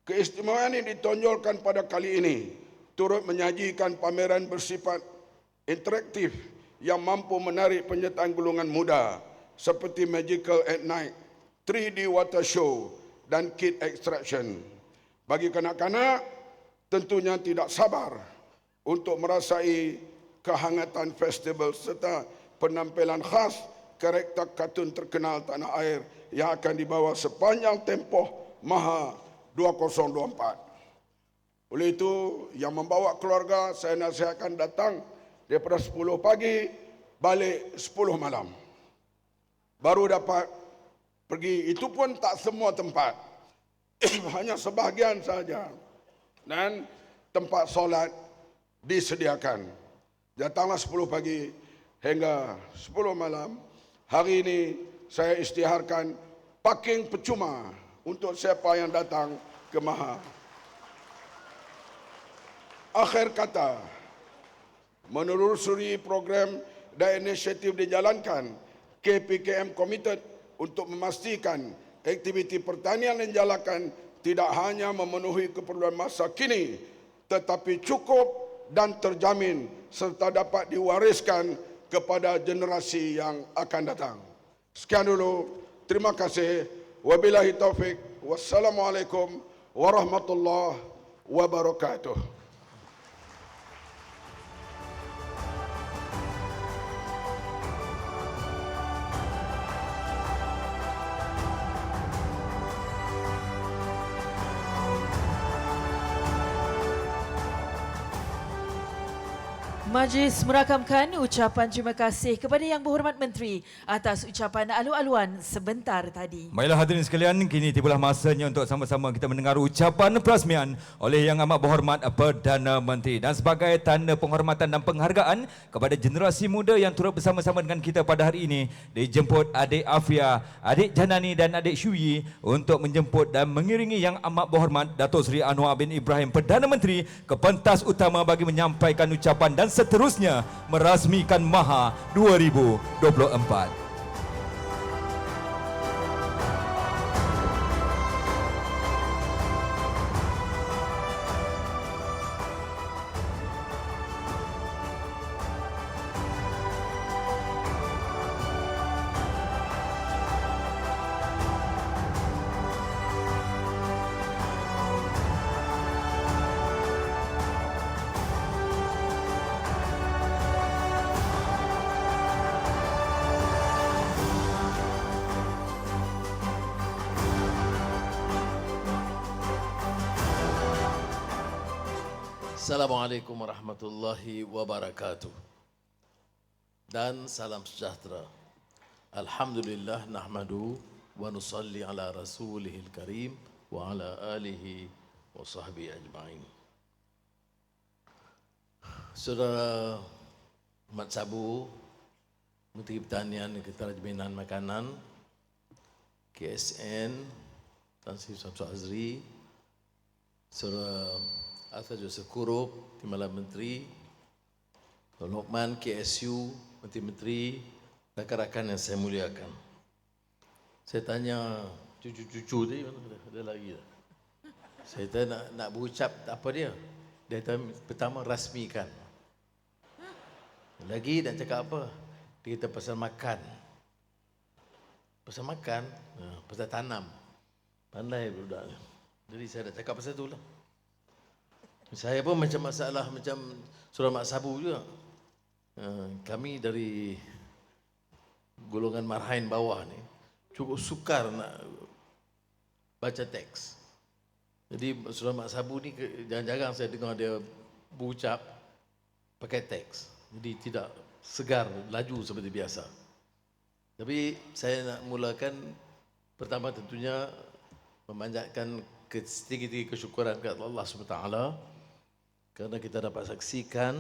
Keistimewaan ini ditonjolkan pada kali ini turut menyajikan pameran bersifat interaktif yang mampu menarik penyertaan golongan muda seperti Magical at Night, 3D Water Show dan Kid Extraction. Bagi kanak-kanak, tentunya tidak sabar untuk merasai kehangatan festival serta penampilan khas karakter kartun terkenal tanah air yang akan dibawa sepanjang tempoh Maha 2024. Oleh itu, yang membawa keluarga saya nasihatkan datang daripada 10 pagi balik 10 malam. Baru dapat pergi, itu pun tak semua tempat. Hanya sebahagian saja. Dan tempat solat disediakan. Datanglah 10 pagi hingga 10 malam. Hari ini saya isytiharkan parking percuma untuk siapa yang datang ke Maha. Akhir kata, menelusuri program dan inisiatif dijalankan, KPKM komited untuk memastikan aktiviti pertanian yang dijalankan tidak hanya memenuhi keperluan masa kini, tetapi cukup dan terjamin serta dapat diwariskan kepada generasi yang akan datang. Sekian dulu. Terima kasih. Wabillahi taufik. Wassalamualaikum warahmatullahi wabarakatuh. Majlis merakamkan ucapan terima kasih kepada Yang Berhormat Menteri atas ucapan alu-aluan sebentar tadi. Baiklah hadirin sekalian, kini tibalah masanya untuk sama-sama kita mendengar ucapan perasmian oleh Yang Amat Berhormat Perdana Menteri. Dan sebagai tanda penghormatan dan penghargaan kepada generasi muda yang turut bersama-sama dengan kita pada hari ini, dijemput adik Afia, adik Janani dan adik Syuyi untuk menjemput dan mengiringi Yang Amat Berhormat Datuk Seri Anwar bin Ibrahim Perdana Menteri ke pentas utama bagi menyampaikan ucapan dan seterusnya merasmikan Maha 2024. Assalamualaikum warahmatullahi wabarakatuh. Dan salam sejahtera. Alhamdulillah nahmadu wa nusalli ala rasulihil karim wa ala alihi wa sahbihi ajma'in. Saudara Mat Sabu, Menteri Pertanian dan Keterjaminan Makanan, KSN, Tan Sri Samsul Azri, Saudara Arthur Joseph Kurup, Timbalan Menteri, Tuan Lokman, KSU, Menteri-Menteri, rakan-rakan yang saya muliakan. Saya tanya cucu-cucu tadi, mana ada lagi tak? Saya tanya nak berucap apa dia? Dia kata pertama rasmikan. Lagi nak cakap apa? Dia kata pasal makan. Pasal makan, pasal tanam. Pandai budak. Jadi saya dah cakap pasal tu lah. Saya pun macam masalah macam Surah Mak Sabu juga. Kami dari golongan marhain bawah ni cukup sukar nak baca teks. Jadi Surah Mak Sabu ni jarang-jarang saya dengar dia berucap pakai teks. Jadi tidak segar, laju seperti biasa. Tapi saya nak mulakan pertama tentunya memanjatkan setinggi-tinggi kesyukuran kepada Allah SWT kerana kita dapat saksikan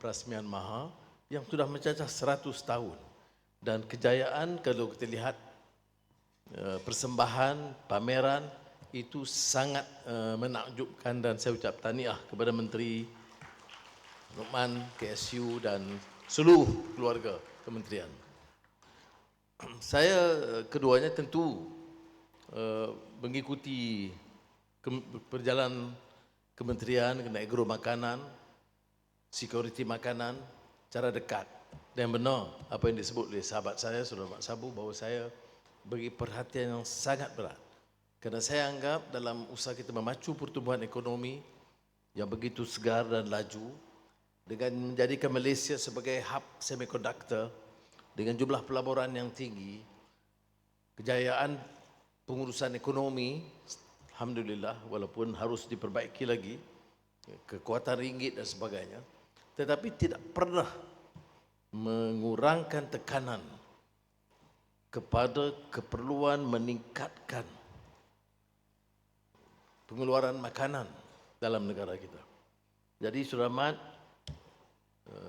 perasmian Maha yang sudah mencacah 100 tahun. Dan kejayaan kalau kita lihat persembahan, pameran itu sangat menakjubkan dan saya ucap tahniah kepada Menteri Luqman, KSU dan seluruh keluarga kementerian. Saya keduanya tentu mengikuti perjalanan kementerian mengenai agro makanan, security makanan cara dekat. Dan benar apa yang disebut oleh sahabat saya, Saudara Mak Sabu, bahawa saya beri perhatian yang sangat berat. Kerana saya anggap dalam usaha kita memacu pertumbuhan ekonomi yang begitu segar dan laju, dengan menjadikan Malaysia sebagai hub semiconductor, dengan jumlah pelaburan yang tinggi, kejayaan pengurusan ekonomi, Alhamdulillah, walaupun harus diperbaiki lagi, kekuatan ringgit dan sebagainya, tetapi tidak pernah mengurangkan tekanan kepada keperluan meningkatkan pengeluaran makanan dalam negara kita. Jadi Saudara Mat,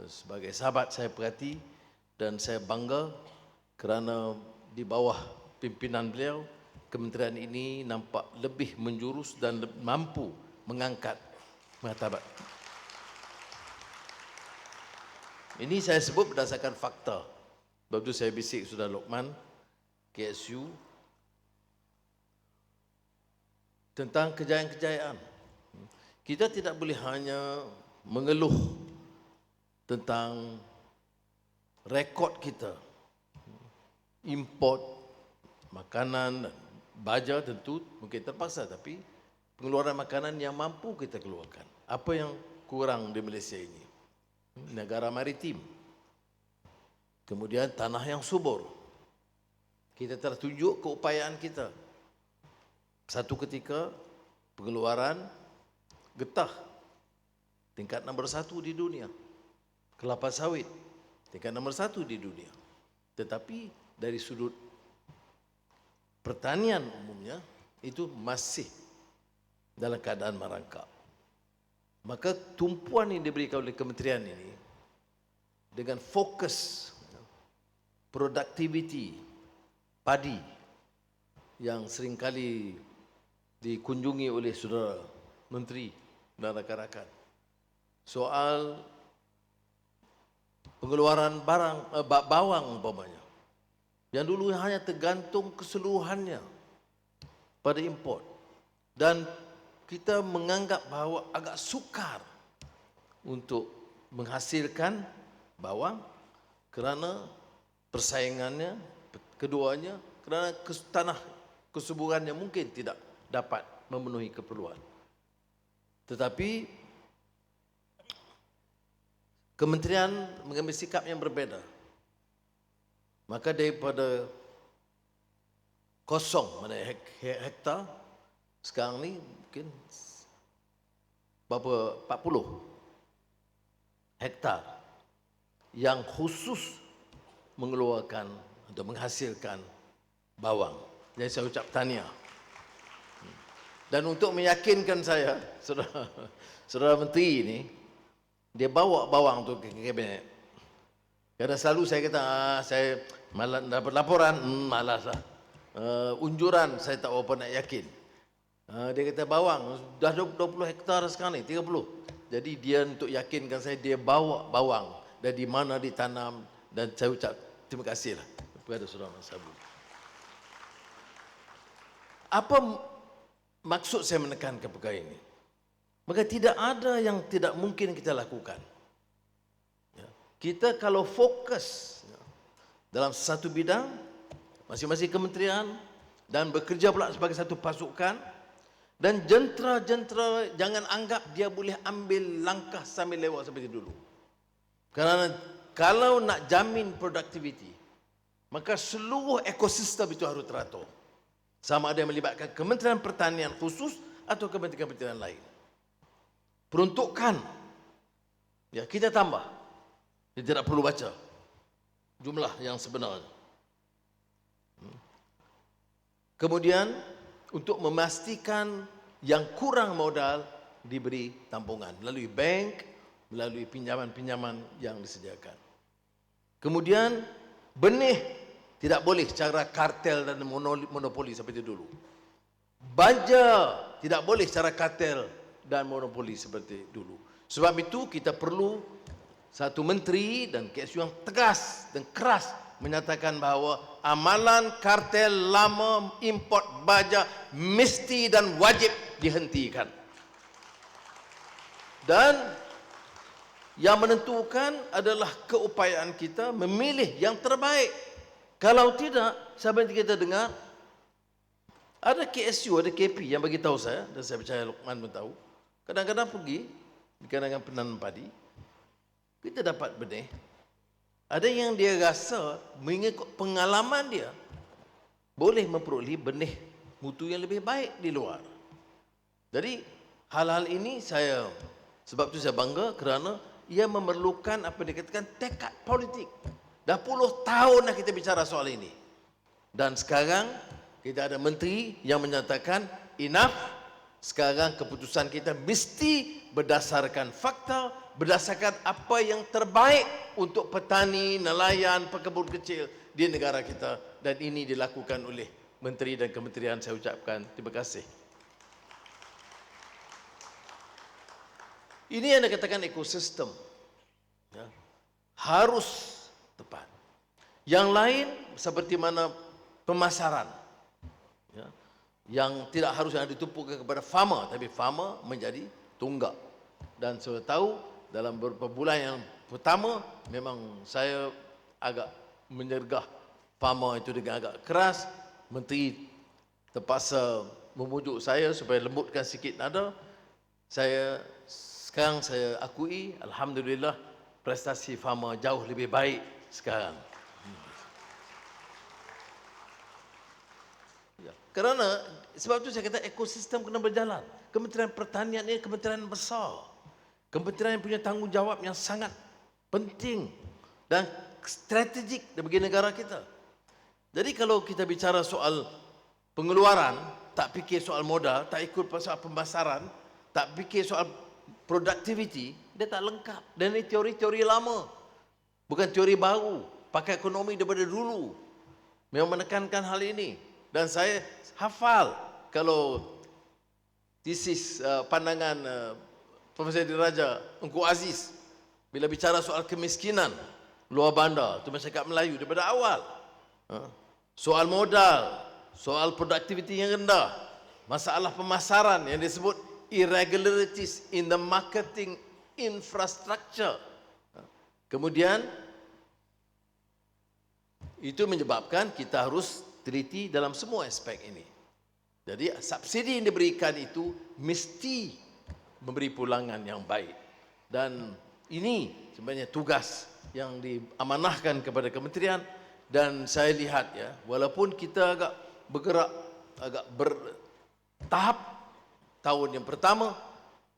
sebagai sahabat saya perhati dan saya bangga kerana di bawah pimpinan beliau, kementerian ini nampak lebih menjurus dan mampu mengangkat martabat. Ini saya sebut berdasarkan fakta. Sebab itu saya bisik Saudara Lokman, KSU, tentang kejayaan-kejayaan. Kita tidak boleh hanya mengeluh tentang rekod kita. Import makanan, baja tentu mungkin terpaksa, tapi pengeluaran makanan yang mampu kita keluarkan. Apa yang kurang di Malaysia ini? Negara maritim, kemudian tanah yang subur. Kita telah tunjuk keupayaan kita. Satu ketika pengeluaran getah tingkat nombor 1 di dunia, kelapa sawit tingkat nombor 1 di dunia. Tetapi dari sudut pertanian umumnya itu masih dalam keadaan merangkak. Maka tumpuan yang diberikan oleh kementerian ini dengan fokus produktiviti padi yang seringkali dikunjungi oleh saudara menteri dan rakan-rakan. Soal pengeluaran bawang umpamanya, yang dulu hanya tergantung keseluruhannya pada import, dan kita menganggap bahawa agak sukar untuk menghasilkan bawang kerana persaingannya keduanya, kerana tanah kesuburannya mungkin tidak dapat memenuhi keperluan. Tetapi kementerian mengambil sikap yang berbeza. Maka daripada kosong, mana hektar, sekarang ni mungkin berapa 40 hektar yang khusus mengeluarkan atau menghasilkan bawang. Jadi saya ucap tahniah. Dan untuk meyakinkan saya, saudara menteri ini, dia bawa bawang tu ke kabinet. Kadang selalu saya kata, saya malas dapat laporan, malaslah. Unjuran saya tak apa nak yakin. Dia kata bawang, dah 20 hektar sekarang ni, 30. Jadi dia untuk yakinkan saya, dia bawa bawang dari mana ditanam, dan saya ucap terima kasihlah kepada saudara Sabu. Apa maksud saya menekankan perkara ini? Maka tidak ada yang tidak mungkin kita lakukan. Ya. Kita kalau fokus dalam satu bidang, masing-masing kementerian, dan bekerja pula sebagai satu pasukan, dan jentera-jentera jangan anggap dia boleh ambil langkah sambil lewat seperti dulu. Kerana kalau nak jamin produktiviti, maka seluruh ekosistem itu harus teratur. Sama ada yang melibatkan Kementerian Pertanian khusus atau kementerian-kementerian lain. Peruntukan, ya kita tambah. Kita tidak perlu baca jumlah yang sebenarnya. Kemudian untuk memastikan yang kurang modal diberi tampungan melalui bank, melalui pinjaman-pinjaman yang disediakan. Kemudian benih tidak boleh secara kartel dan monopoli seperti dulu. Baja tidak boleh secara kartel dan monopoli seperti dulu. Sebab itu kita perlu satu menteri dan KSU yang tegas dan keras menyatakan bahawa amalan kartel lama import baja mesti dan wajib dihentikan. Dan yang menentukan adalah keupayaan kita memilih yang terbaik. Kalau tidak, sahabat kita dengar, ada KSU, ada KP yang bagi tahu saya, dan saya percaya Luqman pun tahu, kadang-kadang pergi di kalangan penanam padi, kita dapat benih. Ada yang dia rasa mengikut pengalaman dia boleh memperoleh benih mutu yang lebih baik di luar. Jadi hal-hal ini sebab itu saya bangga kerana ia memerlukan apa dikatakan tekad politik. Dah puluh tahun dah kita bicara soal ini. Dan sekarang kita ada menteri yang menyatakan enough. Sekarang keputusan kita mesti berdasarkan fakta, berdasarkan apa yang terbaik untuk petani, nelayan, pekebun kecil di negara kita. Dan ini dilakukan oleh menteri dan kementerian. Saya ucapkan terima kasih. Ini yang dikatakan ekosistem. Ya. Harus tepat. Yang lain seperti mana pemasaran. Ya. Yang tidak harus yang ditumpukan kepada farmer, tapi farmer menjadi tunggak. Dan saya tahu dalam beberapa bulan yang pertama memang saya agak menyergah farmer itu dengan agak keras. Menteri terpaksa memujuk saya supaya lembutkan sikit nada. Sekarang saya akui, alhamdulillah, prestasi farmer jauh lebih baik sekarang. Ya. Kerana sebab itu saya kata ekosistem kena berjalan. Kementerian Pertanian ini kementerian besar. Kementerian yang punya tanggungjawab yang sangat penting dan strategik bagi negara kita. Jadi kalau kita bicara soal pengeluaran, tak fikir soal modal, tak ikut soal pemasaran, tak fikir soal productivity, dia tak lengkap. Dan ini teori-teori lama. Bukan teori baru, pakai ekonomi daripada dulu. Memang menekankan hal ini. Dan saya hafal kalau tesis pandangan Profesor Diraja Engku Aziz bila bicara soal kemiskinan luar bandar, itu masyarakat Melayu daripada awal. Soal modal, soal produktiviti yang rendah, masalah pemasaran yang disebut irregularities in the marketing infrastructure. Kemudian itu menyebabkan kita harus teliti dalam semua aspek ini. Jadi subsidi yang diberikan itu mesti memberi pulangan yang baik. Dan ini sebenarnya tugas yang diamanahkan kepada kementerian. Dan saya lihat ya, walaupun kita agak bergerak agak bertahap tahun yang pertama,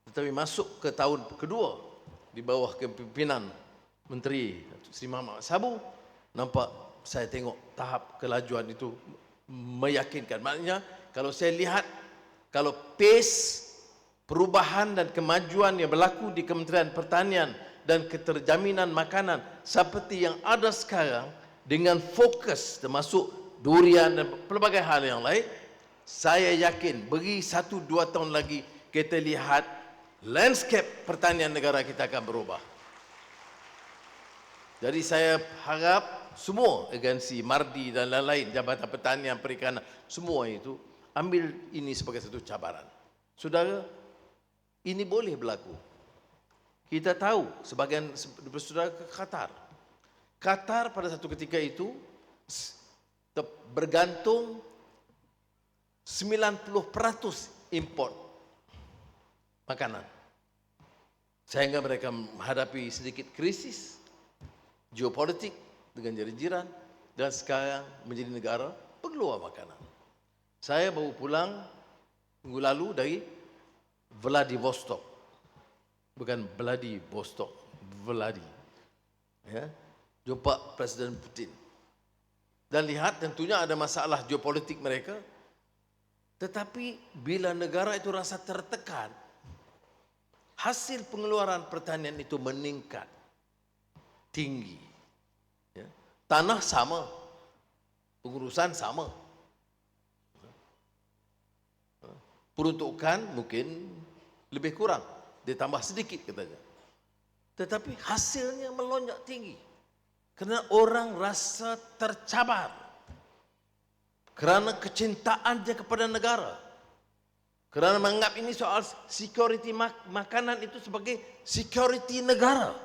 Tetapi masuk ke tahun kedua di bawah kepimpinan Menteri Sri Mahathir Sabu, nampak saya tengok tahap kelajuan itu meyakinkan. Maknanya kalau saya lihat, kalau pace perubahan dan kemajuan yang berlaku di Kementerian Pertanian dan Keterjaminan Makanan seperti yang ada sekarang, dengan fokus termasuk durian dan pelbagai hal yang lain, saya yakin beri 1-2 tahun lagi kita lihat landscape pertanian negara kita akan berubah. Jadi saya harap semua agensi, Mardi dan lain-lain, Jabatan Pertanian, Perikanan, semua itu ambil ini sebagai satu cabaran. Saudara, ini boleh berlaku. Kita tahu sebagian saudara ke Qatar. Qatar pada satu ketika itu bergantung 90% import makanan. Sehingga mereka menghadapi sedikit krisis geopolitik dengan jiran-jiran dan sekarang menjadi negara pengeluar makanan. Saya baru pulang minggu lalu dari Vladivostok. Bukan Vladivostok, Vladi. Ya, jumpa Presiden Putin. Dan lihat tentunya ada masalah geopolitik mereka. Tetapi bila negara itu rasa tertekan, hasil pengeluaran pertanian itu meningkat tinggi. Ya. Tanah sama, pengurusan sama, peruntukan mungkin lebih kurang, ditambah sedikit katanya. Tetapi hasilnya melonjak tinggi kerana orang rasa tercabar kerana kecintaan dia kepada negara, kerana menganggap ini soal security makanan itu sebagai security negara.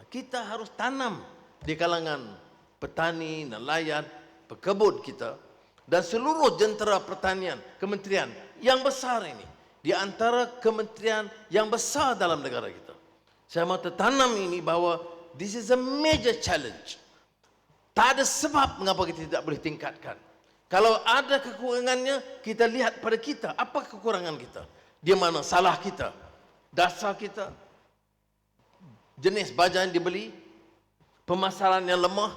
Kita harus tanam di kalangan petani, nelayan, pekebun kita dan seluruh jentera pertanian, kementerian yang besar ini, di antara kementerian yang besar dalam negara kita. Saya mahu tertanam ini bahawa this is a major challenge. Tak ada sebab mengapa kita tidak boleh tingkatkan. Kalau ada kekurangannya, kita lihat pada kita. Apa kekurangan kita? Di mana salah kita? Dasar kita? Jenis baja yang dibeli? Pemasaran yang lemah?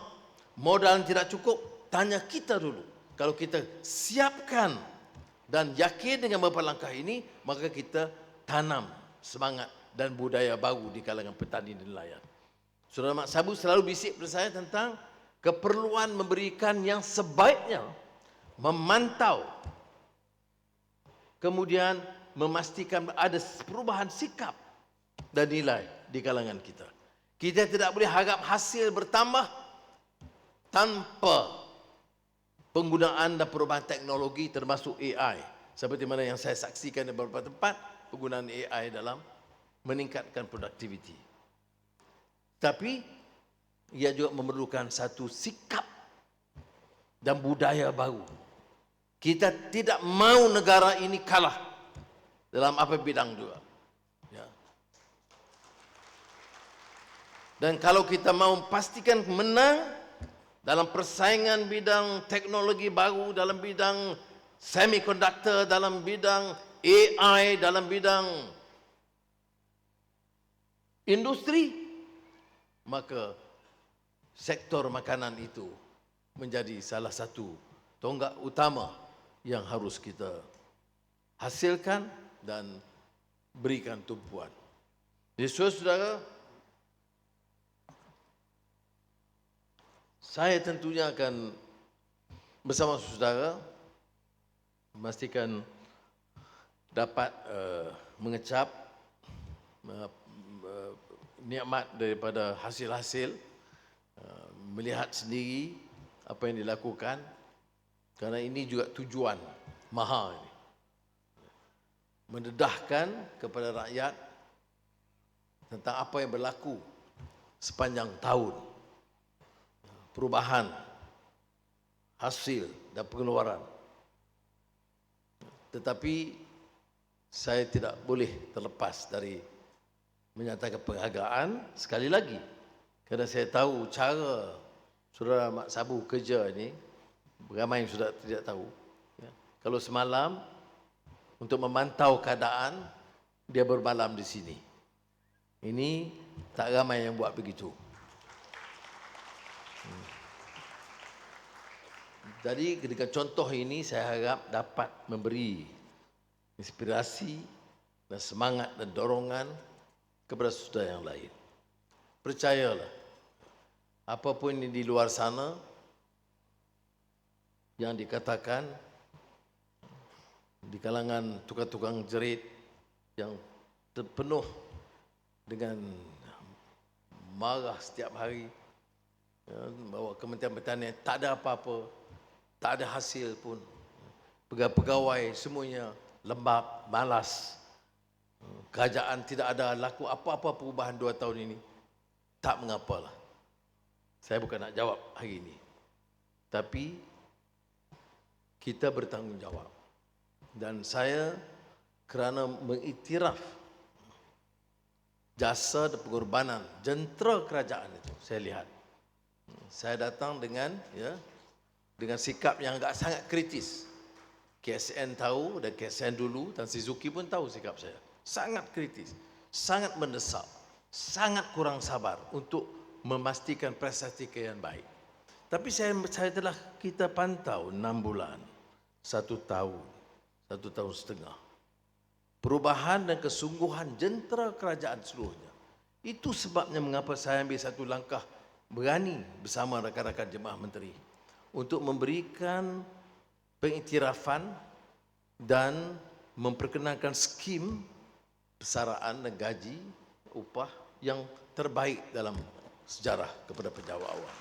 Modal yang tidak cukup? Tanya kita dulu. Kalau kita siapkan dan yakin dengan beberapa langkah ini, maka kita tanam semangat dan budaya baru di kalangan petani dan nelayan. Saudara Mak Sabu selalu bisik kepada saya tentang keperluan memberikan yang sebaiknya, memantau, kemudian memastikan ada perubahan sikap dan nilai di kalangan kita. Kita tidak boleh harap hasil bertambah tanpa penggunaan dan perubahan teknologi termasuk AI. Seperti mana yang saya saksikan di beberapa tempat, penggunaan AI dalam meningkatkan produktiviti. Tapi ia juga memerlukan satu sikap dan budaya baru. Kita tidak mahu negara ini kalah dalam apa bidang juga. Ya. Dan kalau kita mahu pastikan menang dalam persaingan bidang teknologi baru, dalam bidang semiconductor, dalam bidang AI, dalam bidang industri, maka sektor makanan itu menjadi salah satu tonggak utama yang harus kita hasilkan dan berikan tumpuan. Jadi saudara, saya tentunya akan bersama saudara memastikan dapat mengecap nikmat daripada hasil-hasil, melihat sendiri apa yang dilakukan, kerana ini juga tujuan maha ini, mendedahkan kepada rakyat tentang apa yang berlaku sepanjang tahun, perubahan hasil dan pengeluaran. Tetapi saya tidak boleh terlepas dari menyatakan penghargaan sekali lagi, kerana saya tahu cara saudara Mak Sabu kerja ini, ramai yang sudah tidak tahu. Ya. Kalau semalam untuk memantau keadaan dia bermalam di sini. Ini tak ramai yang buat begitu. Jadi dengan contoh ini saya harap dapat memberi inspirasi dan semangat dan dorongan kepada saudara yang lain. Percayalah, apapun yang di luar sana yang dikatakan di kalangan tukang-tukang jerit yang penuh dengan marah setiap hari, bahawa Kementerian Pertanian tak ada apa-apa, tak ada hasil pun. Pegawai semuanya lembab, malas. Kerajaan tidak ada laku apa-apa perubahan 2 tahun ini. Tak mengapalah. Saya bukan nak jawab hari ini. Tapi kita bertanggungjawab. Dan saya kerana mengiktiraf jasa dan pengorbanan jentera kerajaan itu, saya lihat. Saya datang dengan sikap yang agak sangat kritis. KSN tahu dan KSN dulu dan Suzuki pun tahu sikap saya. Sangat kritis, sangat mendesak, sangat kurang sabar untuk memastikan prestasi yang baik. Tapi saya telah kita pantau 6 bulan, 1 tahun, 1 tahun setengah. Perubahan dan kesungguhan jentera kerajaan seluruhnya. Itu sebabnya mengapa saya ambil satu langkah berani bersama rakan-rakan jemaah menteri untuk memberikan pengiktirafan dan memperkenalkan skim besaraan dan gaji upah yang terbaik dalam sejarah kepada pejabat awam.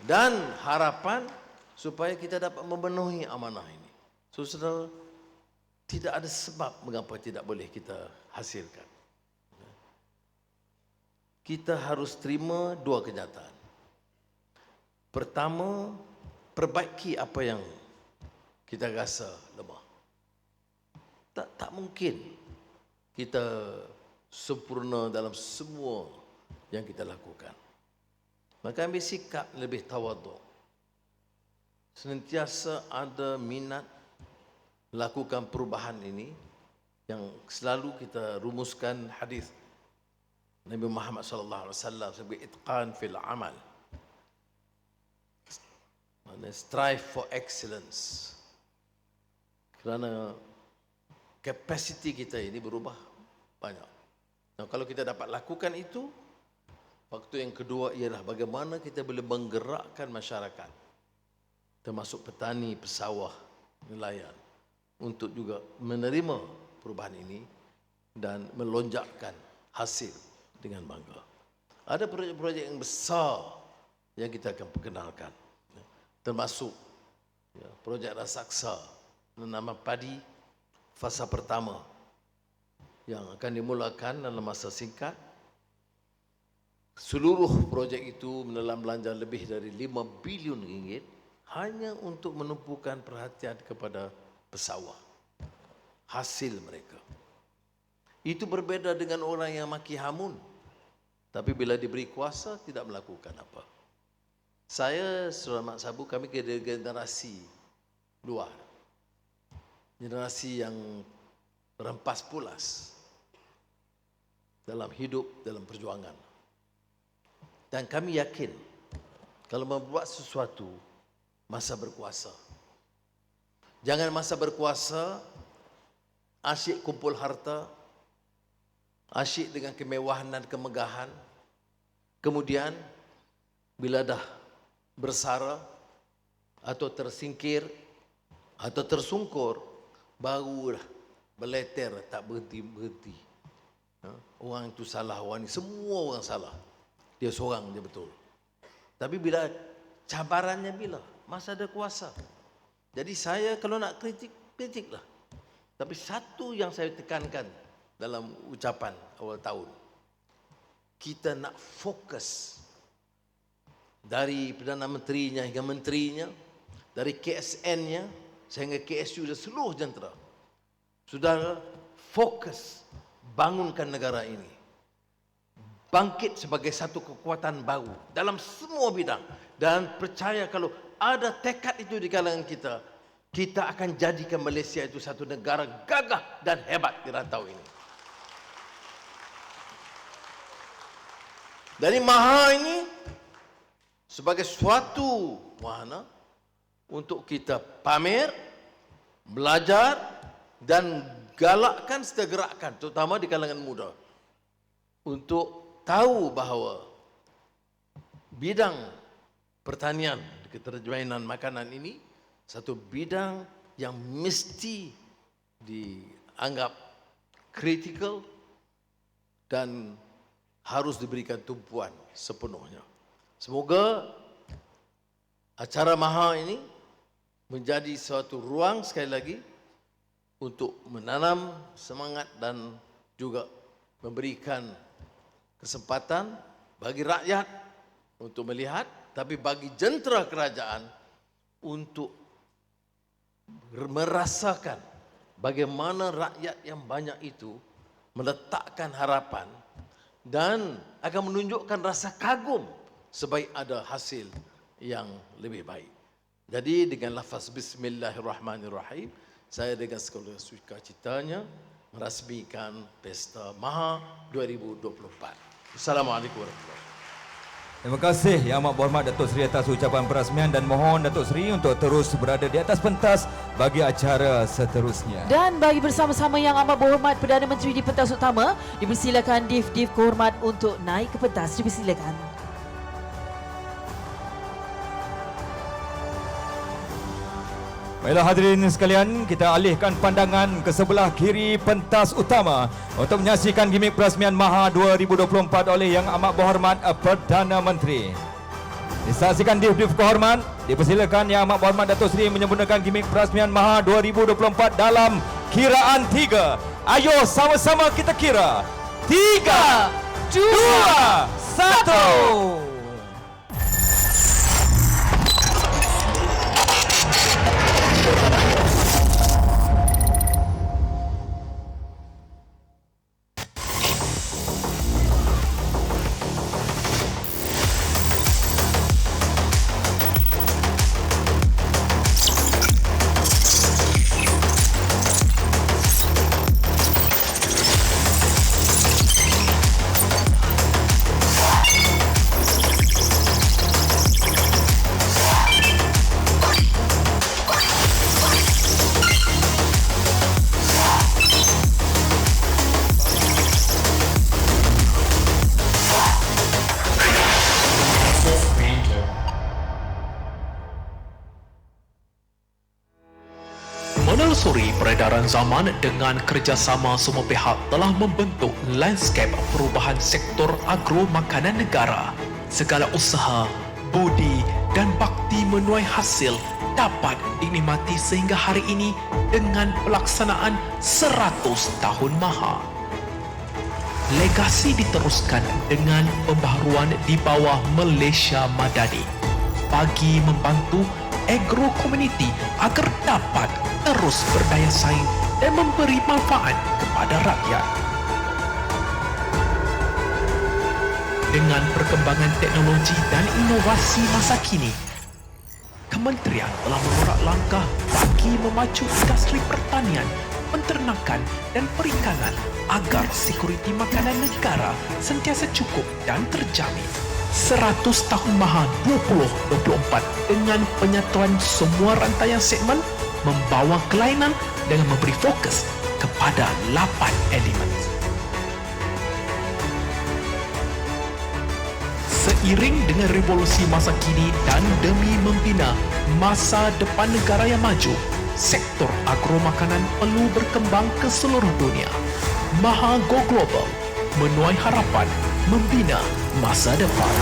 Dan harapan supaya kita dapat memenuhi amanah ini. Saudara, tidak ada sebab mengapa tidak boleh kita hasilkan. Kita harus terima 2 kenyataan. Pertama, perbaiki apa yang kita rasa lemah. Tak mungkin kita sempurna dalam semua yang kita lakukan. Maka ambil sikap lebih tawaduk. Senantiasa ada minat lakukan perubahan ini yang selalu kita rumuskan hadis Nabi Muhammad sallallahu alaihi wasallam sebagai itqan fil amal. Strive for excellence. Kerana kapasiti kita ini berubah banyak. Nah, kalau kita dapat lakukan itu, faktor yang kedua ialah bagaimana kita boleh menggerakkan masyarakat, termasuk petani, pesawah, nelayan, untuk juga menerima perubahan ini dan melonjakkan hasil dengan bangga. Ada projek-projek yang besar yang kita akan perkenalkan, termasuk projek raksasa menanam padi fasa pertama yang akan dimulakan dalam masa singkat. Seluruh projek itu menelan belanja lebih dari 5 bilion ringgit hanya untuk menumpukan perhatian kepada pesawah, hasil mereka. Itu berbeza dengan orang yang maki hamun, tapi bila diberi kuasa tidak melakukan apa. Saya, Saudara Mak Sabu, kami generasi luar. Generasi yang rempas pulas dalam hidup, dalam perjuangan. Dan kami yakin kalau membuat sesuatu masa berkuasa. Jangan masa berkuasa asyik kumpul harta, asyik dengan kemewahan dan kemegahan. Kemudian bila dah bersara atau tersingkir atau tersungkur, barulah beleter tak berhenti-berhenti. Orang itu salah, orang ini semua orang salah. Dia seorang dia betul. Tapi bila cabarannya bila masa ada kuasa. Jadi saya kalau nak kritik, kritiklah. Tapi satu yang saya tekankan dalam ucapan awal tahun, kita nak fokus dari Perdana Menterinya hingga menterinya, dari KSN-nya sehingga KSU dan seluruh jentera. Saudara, fokus bangunkan negara ini. Bangkit sebagai satu kekuatan baru dalam semua bidang. Dan percaya kalau ada tekad itu di kalangan kita, kita akan jadikan Malaysia itu satu negara gagah dan hebat di rantau ini. Dari Maha ini sebagai suatu wahana untuk kita pamer, belajar dan galakkan setiap gerakan, terutama di kalangan muda, untuk tahu bahawa bidang pertanian, keterjaminan makanan ini satu bidang yang mesti dianggap kritikal dan harus diberikan tumpuan sepenuhnya. Semoga acara Maha ini menjadi suatu ruang sekali lagi untuk menanam semangat dan juga memberikan kesempatan bagi rakyat untuk melihat, tapi bagi jentera kerajaan untuk merasakan bagaimana rakyat yang banyak itu meletakkan harapan dan akan menunjukkan rasa kagum sebaik ada hasil yang lebih baik. Jadi dengan lafaz Bismillahirrahmanirrahim, saya dengan segala sukacitanya merasmikan Pesta Maha 2024. Assalamualaikum warahmatullahi wabarakatuh. Terima kasih Yang Amat Berhormat Datuk Seri atas ucapan perasmian dan mohon Datuk Seri untuk terus berada di atas pentas bagi acara seterusnya. Dan bagi bersama-sama Yang Amat Berhormat Perdana Menteri di pentas utama, dipersilakan Div-Div Kehormat untuk naik ke pentas. Dipersilakan. Baiklah hadirin sekalian, kita alihkan pandangan ke sebelah kiri pentas utama untuk menyaksikan gimik perasmian Maha 2024 oleh Yang Amat Berhormat Perdana Menteri. Disaksikan Div-Div Kehormat, dipersilakan Yang Amat Berhormat Datuk Seri menyempurnakan gimik perasmian Maha 2024 dalam kiraan 3. Ayo sama-sama kita kira. 3, 2, 1. Menelusuri peredaran zaman dengan kerjasama semua pihak telah membentuk landscape perubahan sektor agro makanan negara. Segala usaha, budi dan bakti menuai hasil dapat dinikmati sehingga hari ini dengan pelaksanaan 100 tahun Maha. Legasi diteruskan dengan pembaharuan di bawah Malaysia Madani bagi membantu agro community agar dapat terus berdaya saing dan memberi manfaat kepada rakyat. Dengan perkembangan teknologi dan inovasi masa kini, Kementerian telah mengerak langkah bagi memacu industri pertanian, penternakan dan perikanan agar sekuriti makanan negara sentiasa cukup dan terjamin. 100 tahun Maha 2024 dengan penyatuan semua rantaian segmen membawa kelainan dengan memberi fokus kepada 8 elemen. Seiring dengan revolusi masa kini dan demi membina masa depan negara yang maju, sektor agro makanan perlu berkembang ke seluruh dunia. Maha Go Global menuai harapan membina masa depan.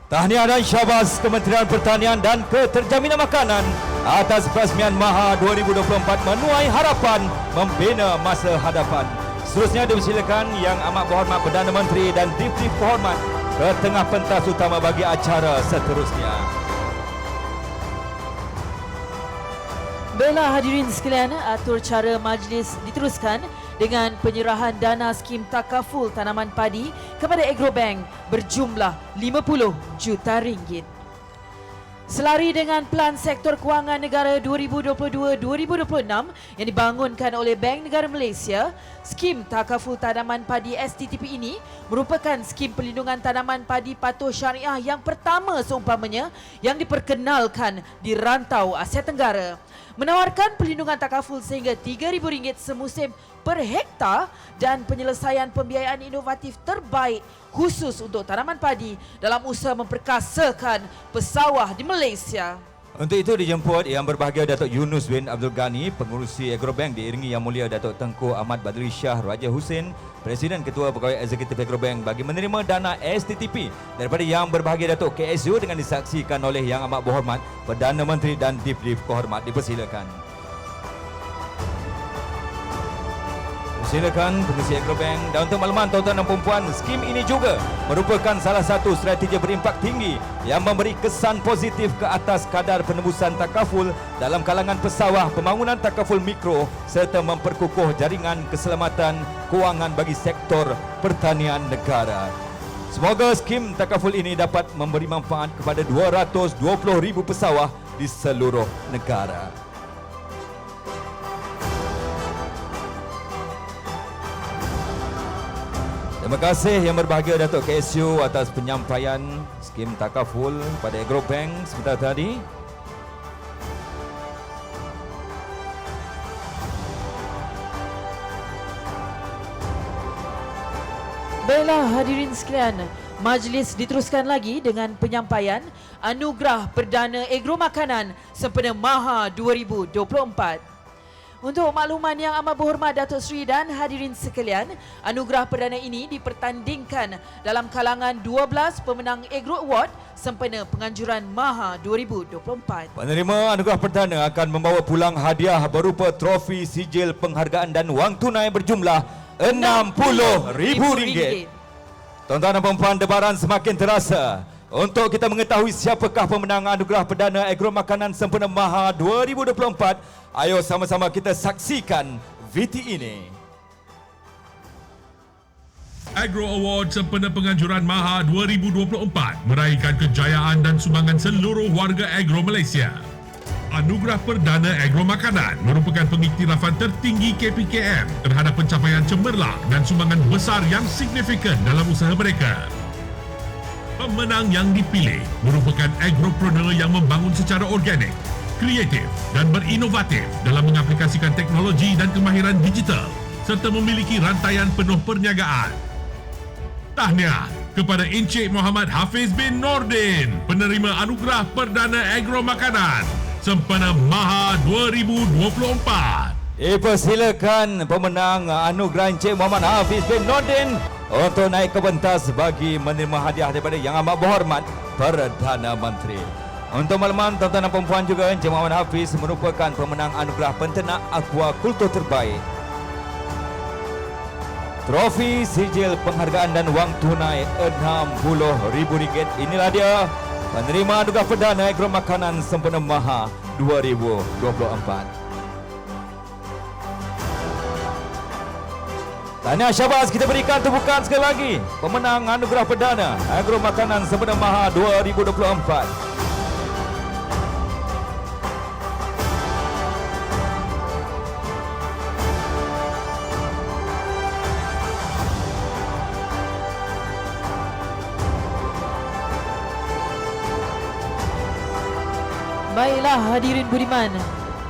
Tahniah dan syabas Kementerian Pertanian dan Keterjaminan Makanan atas peresmian MAHA 2024 menuai harapan membina masa hadapan. Seterusnya dipersilakan Yang Amat Berhormat Perdana Menteri dan Dipti Berhormat ke tengah pentas utama bagi acara seterusnya. Baiklah hadirin sekalian, atur cara majlis diteruskan dengan penyerahan dana skim takaful tanaman padi kepada Agrobank berjumlah 50 juta ringgit. Selari dengan Pelan Sektor Kewangan Negara 2022-2026 yang dibangunkan oleh Bank Negara Malaysia, skim takaful tanaman padi STTP ini merupakan skim perlindungan tanaman padi patuh syariah yang pertama seumpamanya yang diperkenalkan di rantau Asia Tenggara. Menawarkan perlindungan takaful sehingga RM3,000 semusim per hektar dan penyelesaian pembiayaan inovatif terbaik khusus untuk tanaman padi dalam usaha memperkasakan pesawah di Malaysia. Untuk itu dijemput Yang Berbahagia Datuk Yunus bin Abdul Ghani, Pengurusi Agrobank, diiringi Yang Mulia Datuk Tengku Ahmad Badri Shah Raja Hussein, Presiden Ketua Pegawai Eksekutif Agrobank bagi menerima dana STTP daripada Yang Berbahagia Datuk KSU dengan disaksikan oleh Yang Amat Berhormat Perdana Menteri dan Dipti Berhormat. Dipersilakan. Silakan Pengurusi Agrobank. Dan untuk makluman tuan-tuan dan puan-puan, skim ini juga merupakan salah satu strategi berimpak tinggi yang memberi kesan positif ke atas kadar penembusan takaful dalam kalangan pesawah, pembangunan takaful mikro serta memperkukuh jaringan keselamatan kewangan bagi sektor pertanian negara. Semoga skim takaful ini dapat memberi manfaat kepada 220,000 pesawah di seluruh negara. Terima kasih Yang Berbahagia Datuk KSU atas penyampaian skim takaful pada Agrobank sebentar tadi. Baiklah hadirin sekalian, majlis diteruskan lagi dengan penyampaian Anugerah Perdana Agro Makanan sempena MAHA 2024. Untuk makluman Yang Amat Berhormat Datuk Seri dan hadirin sekalian, anugerah perdana ini dipertandingkan dalam kalangan 12 pemenang Agro Award sempena penganjuran MAHA 2024. Penerima anugerah perdana akan membawa pulang hadiah berupa trofi, sijil penghargaan dan wang tunai berjumlah RM60,000. Tuan-tuan dan puan-puan, debaran semakin terasa. Untuk kita mengetahui siapakah pemenang anugerah perdana Agro Makanan sempena MAHA 2024, ayo sama-sama kita saksikan VT ini. Agro Award sempena penganjuran MAHA 2024 meraihkan kejayaan dan sumbangan seluruh warga agro Malaysia. Anugerah Perdana Agro Makanan merupakan pengiktirafan tertinggi KPKM terhadap pencapaian cemerlang dan sumbangan besar yang signifikan dalam usaha mereka. Pemenang yang dipilih merupakan agropreneur yang membangun secara organik, kreatif dan berinovatif dalam mengaplikasikan teknologi dan kemahiran digital serta memiliki rantaian penuh perniagaan. Tahniah kepada Encik Muhammad Hafiz bin Nordin, penerima Anugerah Perdana Agro Makanan sempena MAHA 2024. Persilakan pemenang anugerah Encik Muhammad Hafiz bin Nordin untuk naik ke pentas bagi menerima hadiah daripada Yang Amat Berhormat Perdana Menteri. Untuk makluman tuan-tuan dan puan-puan juga, Encik Muhammad Hafiz merupakan pemenang anugerah penternak aquakultur terbaik. Trofi, sijil penghargaan dan wang tunai RM60,000. Inilah dia penerima anugerah perdana Agro Makanan sempena MAHA 2024. Tahniah syabas, kita berikan tepukan sekali lagi pemenang anugerah perdana Agro Makanan sempena MAHA 2024. Baiklah hadirin budiman,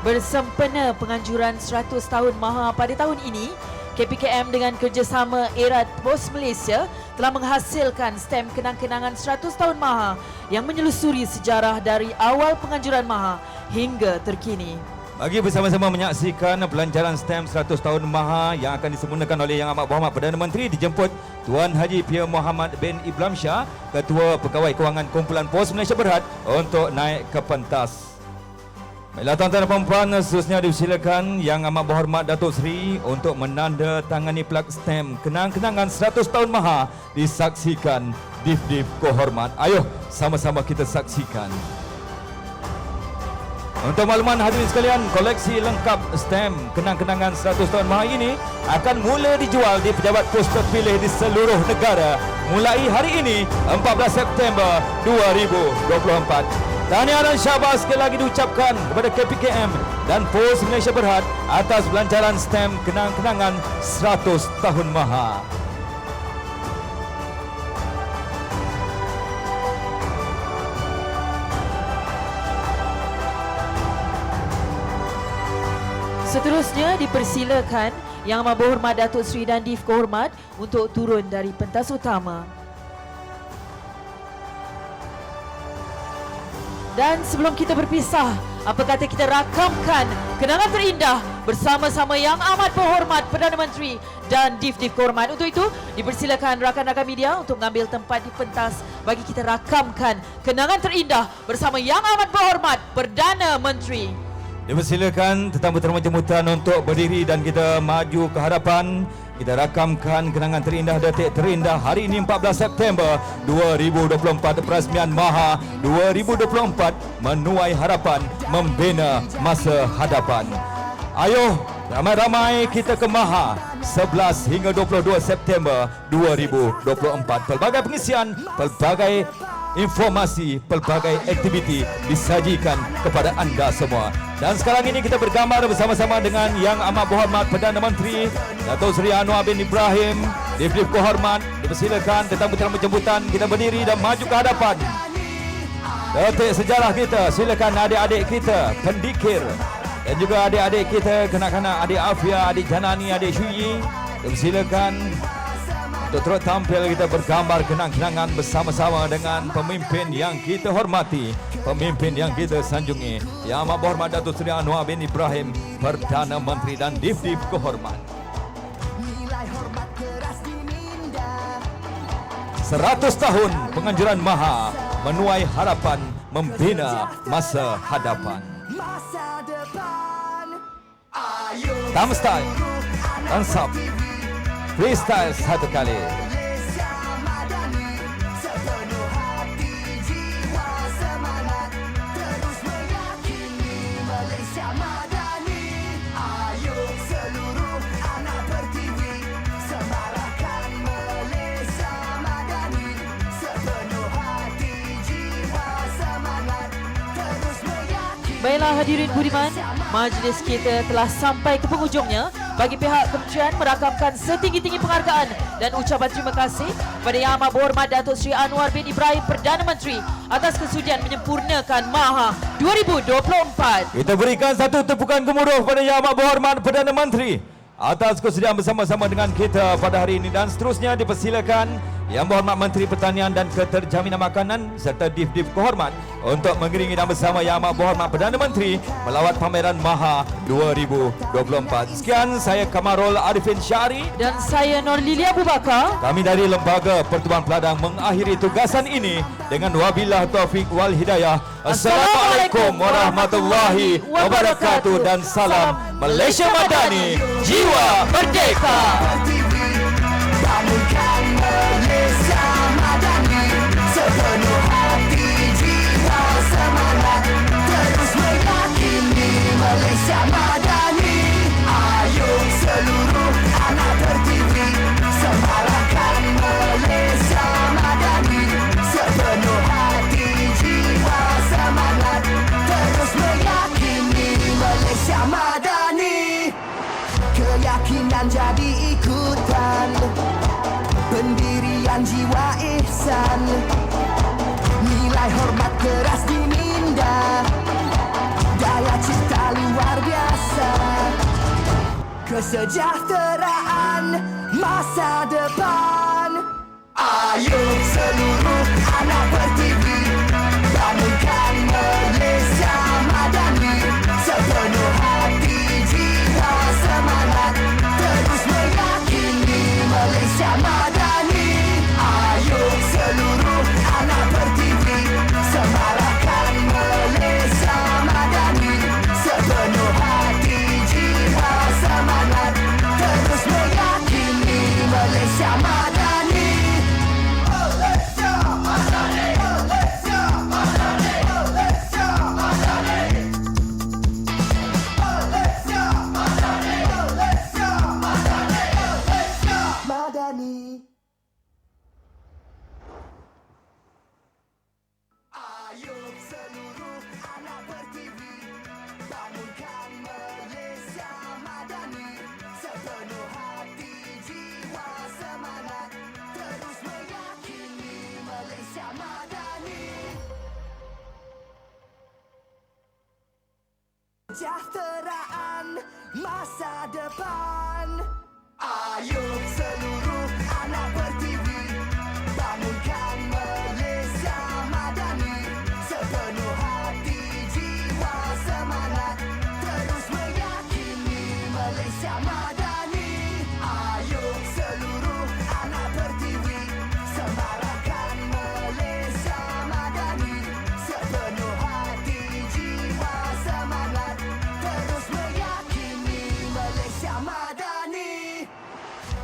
bersempena penganjuran 100 tahun MAHA pada tahun ini, KPKM dengan kerjasama Erat Pos Malaysia telah menghasilkan stem kenang-kenangan 100 tahun MAHA yang menyelusuri sejarah dari awal penganjuran MAHA hingga terkini. Bagi bersama-sama menyaksikan pelancaran STEM 100 tahun Maha yang akan disempurnakan oleh Yang Amat Berhormat Perdana Menteri, dijemput Tuan Haji Pierre Muhammad bin Ibram Shah, Ketua Pegawai Kewangan Kumpulan Pos Malaysia Berhad, untuk naik ke pentas. Baiklah tuan-tuan dan puan-puan, seterusnya dipersilakan Yang Amat Berhormat Datuk Seri untuk menandatangani plak STEM kenang-kenangan 100 tahun Maha disaksikan Div-Div Kehormat. Ayuh sama-sama kita saksikan. Untuk makluman hadirin sekalian, koleksi lengkap STEM kenang-kenangan 100 tahun Maha ini akan mula dijual di pejabat pos terpilih di seluruh negara mulai hari ini 14 September 2024. Tahniah dan syabas sekali lagi diucapkan kepada KPKM dan Pos Malaysia Berhad atas pelancaran STEM kenang-kenangan 100 tahun Maha. Seterusnya dipersilakan Yang Amat Berhormat Datuk Seri dan Div Kehormat untuk turun dari pentas utama. Dan sebelum kita berpisah, apa kata kita rakamkan kenangan terindah bersama-sama Yang Amat Berhormat Perdana Menteri dan Div-Div Kehormat. Untuk itu, dipersilakan rakan-rakan media untuk mengambil tempat di pentas bagi kita rakamkan kenangan terindah bersama Yang Amat Berhormat Perdana Menteri. Dipersilakan tetamu terhormat jemputan untuk berdiri dan kita maju ke hadapan. Kita rakamkan kenangan terindah, detik terindah hari ini 14 September 2024, Perasmian Maha 2024, menuai harapan, membina masa hadapan. Ayuh ramai-ramai kita ke Maha 11 hingga 22 September 2024. Pelbagai pengisian, pelbagai informasi, pelbagai aktiviti disajikan kepada anda semua. Dan sekarang ini kita bergambar bersama-sama dengan Yang Amat Berhormat Perdana Menteri Datuk Seri Anwar bin Ibrahim, Div-Div Kehormat. Dipersilakan tetamu-tetamu jemputan kita berdiri dan maju ke hadapan. Detik sejarah kita, silakan adik-adik kita pendikir dan juga adik-adik kita kanak-kanak, adik Afia, adik Janani, adik Syuyi. Dipersilakan untuk terus tampil kita bergambar kenang-kenangan bersama-sama dengan pemimpin yang kita hormati, pemimpin yang kita sanjungi, Yang Amat Berhormat Datuk Seri Anwar bin Ibrahim, Perdana Menteri dan Div-Div Kehormat. 100 tahun penganjuran Maha, menuai harapan, membina masa hadapan. Tamstyle, Tansap, freestyle satu kali. Baiklah hadirin budiman, majlis kita telah sampai ke penghujungnya. Bagi pihak kementerian merakamkan setinggi-tinggi penghargaan dan ucapan terima kasih kepada Yang Amat Berhormat Datuk Seri Anwar bin Ibrahim Perdana Menteri atas kesudian menyempurnakan Maha 2024. Kita berikan satu tepukan gemuruh kepada Yang Amat Berhormat Perdana Menteri atas kesudian bersama-sama dengan kita pada hari ini. Dan seterusnya dipersilakan Yang Berhormat Menteri Pertanian dan Keterjaminan Makanan serta Div-Div Kehormat untuk mengiringi dan bersama Yang Amat Berhormat Perdana Menteri melawat pameran Maha 2024. Sekian, saya Kamarul Arifin Syari dan saya Norlilia Abu Bakar. Kami dari Lembaga Pertubuhan Peladang mengakhiri tugasan ini dengan wabillah taufik wal hidayah. Assalamualaikum warahmatullahi wabarakatuh dan salam Malaysia Madani, jiwa merdeka. Bangunkan Malaysia Madani, sepenuh hati, jiwa semangat, terus meyakini Malaysia Madani. Ayo seluruh anak tertiwi, semarakkan Malaysia Madani, sepenuh hati, jiwa semangat, terus meyakini Malaysia Madani. Keyakinan jadi ikutan, pendirian jiwa ihsan, nilai hormat keras diminda, daya cipta luar biasa, kesejahteraan masa depan. Ayo seluruh anak pertiwi, bangunkan Malaysia Madani, sepenuh hati. Madani. Kesejahteraan masa depan. Ayo seluruh anak bertiwi, bangunkan Malaysia Madani. Sepenuh hati, jiwa, semangat, terus meyakini Malaysia Madani. Ayo seluruh anak bertiwi, semarakkan Malaysia Madani. Sepenuh hati, jiwa, semangat, terus meyakini Malaysia Madani.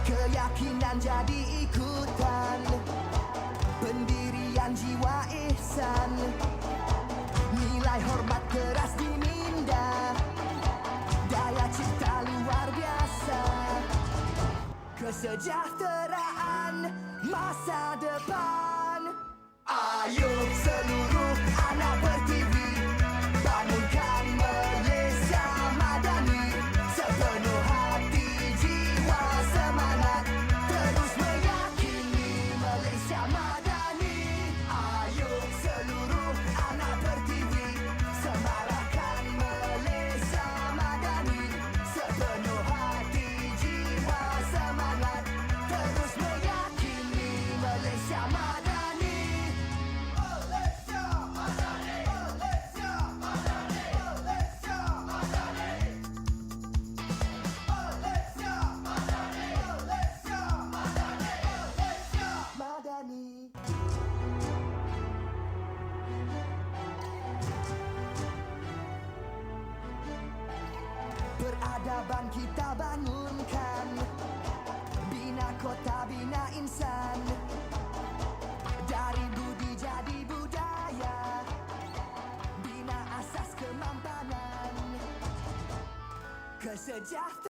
Keyakinan jadi ikutan, pendirian jiwa ihsan, nilai hormat keras diminda, daya cipta luar biasa. Kesejahteraan masa depan. Ayo seluruh anak bertiwi, bangunkan Malaysia Madani. Sepenuh hati, jiwa, semangat, terus meyakini Malaysia Madani. Ayo seluruh anak bertiwi, semarakkan Malaysia Madani. Sepenuh hati, jiwa, semangat, terus meyakini Malaysia Madani. Malaysia Madani, Malaysia Madani, Malaysia Madani. Malaysia Madani, Malaysia Madani, Malaysia Madani. Peradaban kita bangunkan, bina kota, bina insan. Dari budi jadi budaya, bina asas kemampanan. Kesejahteraan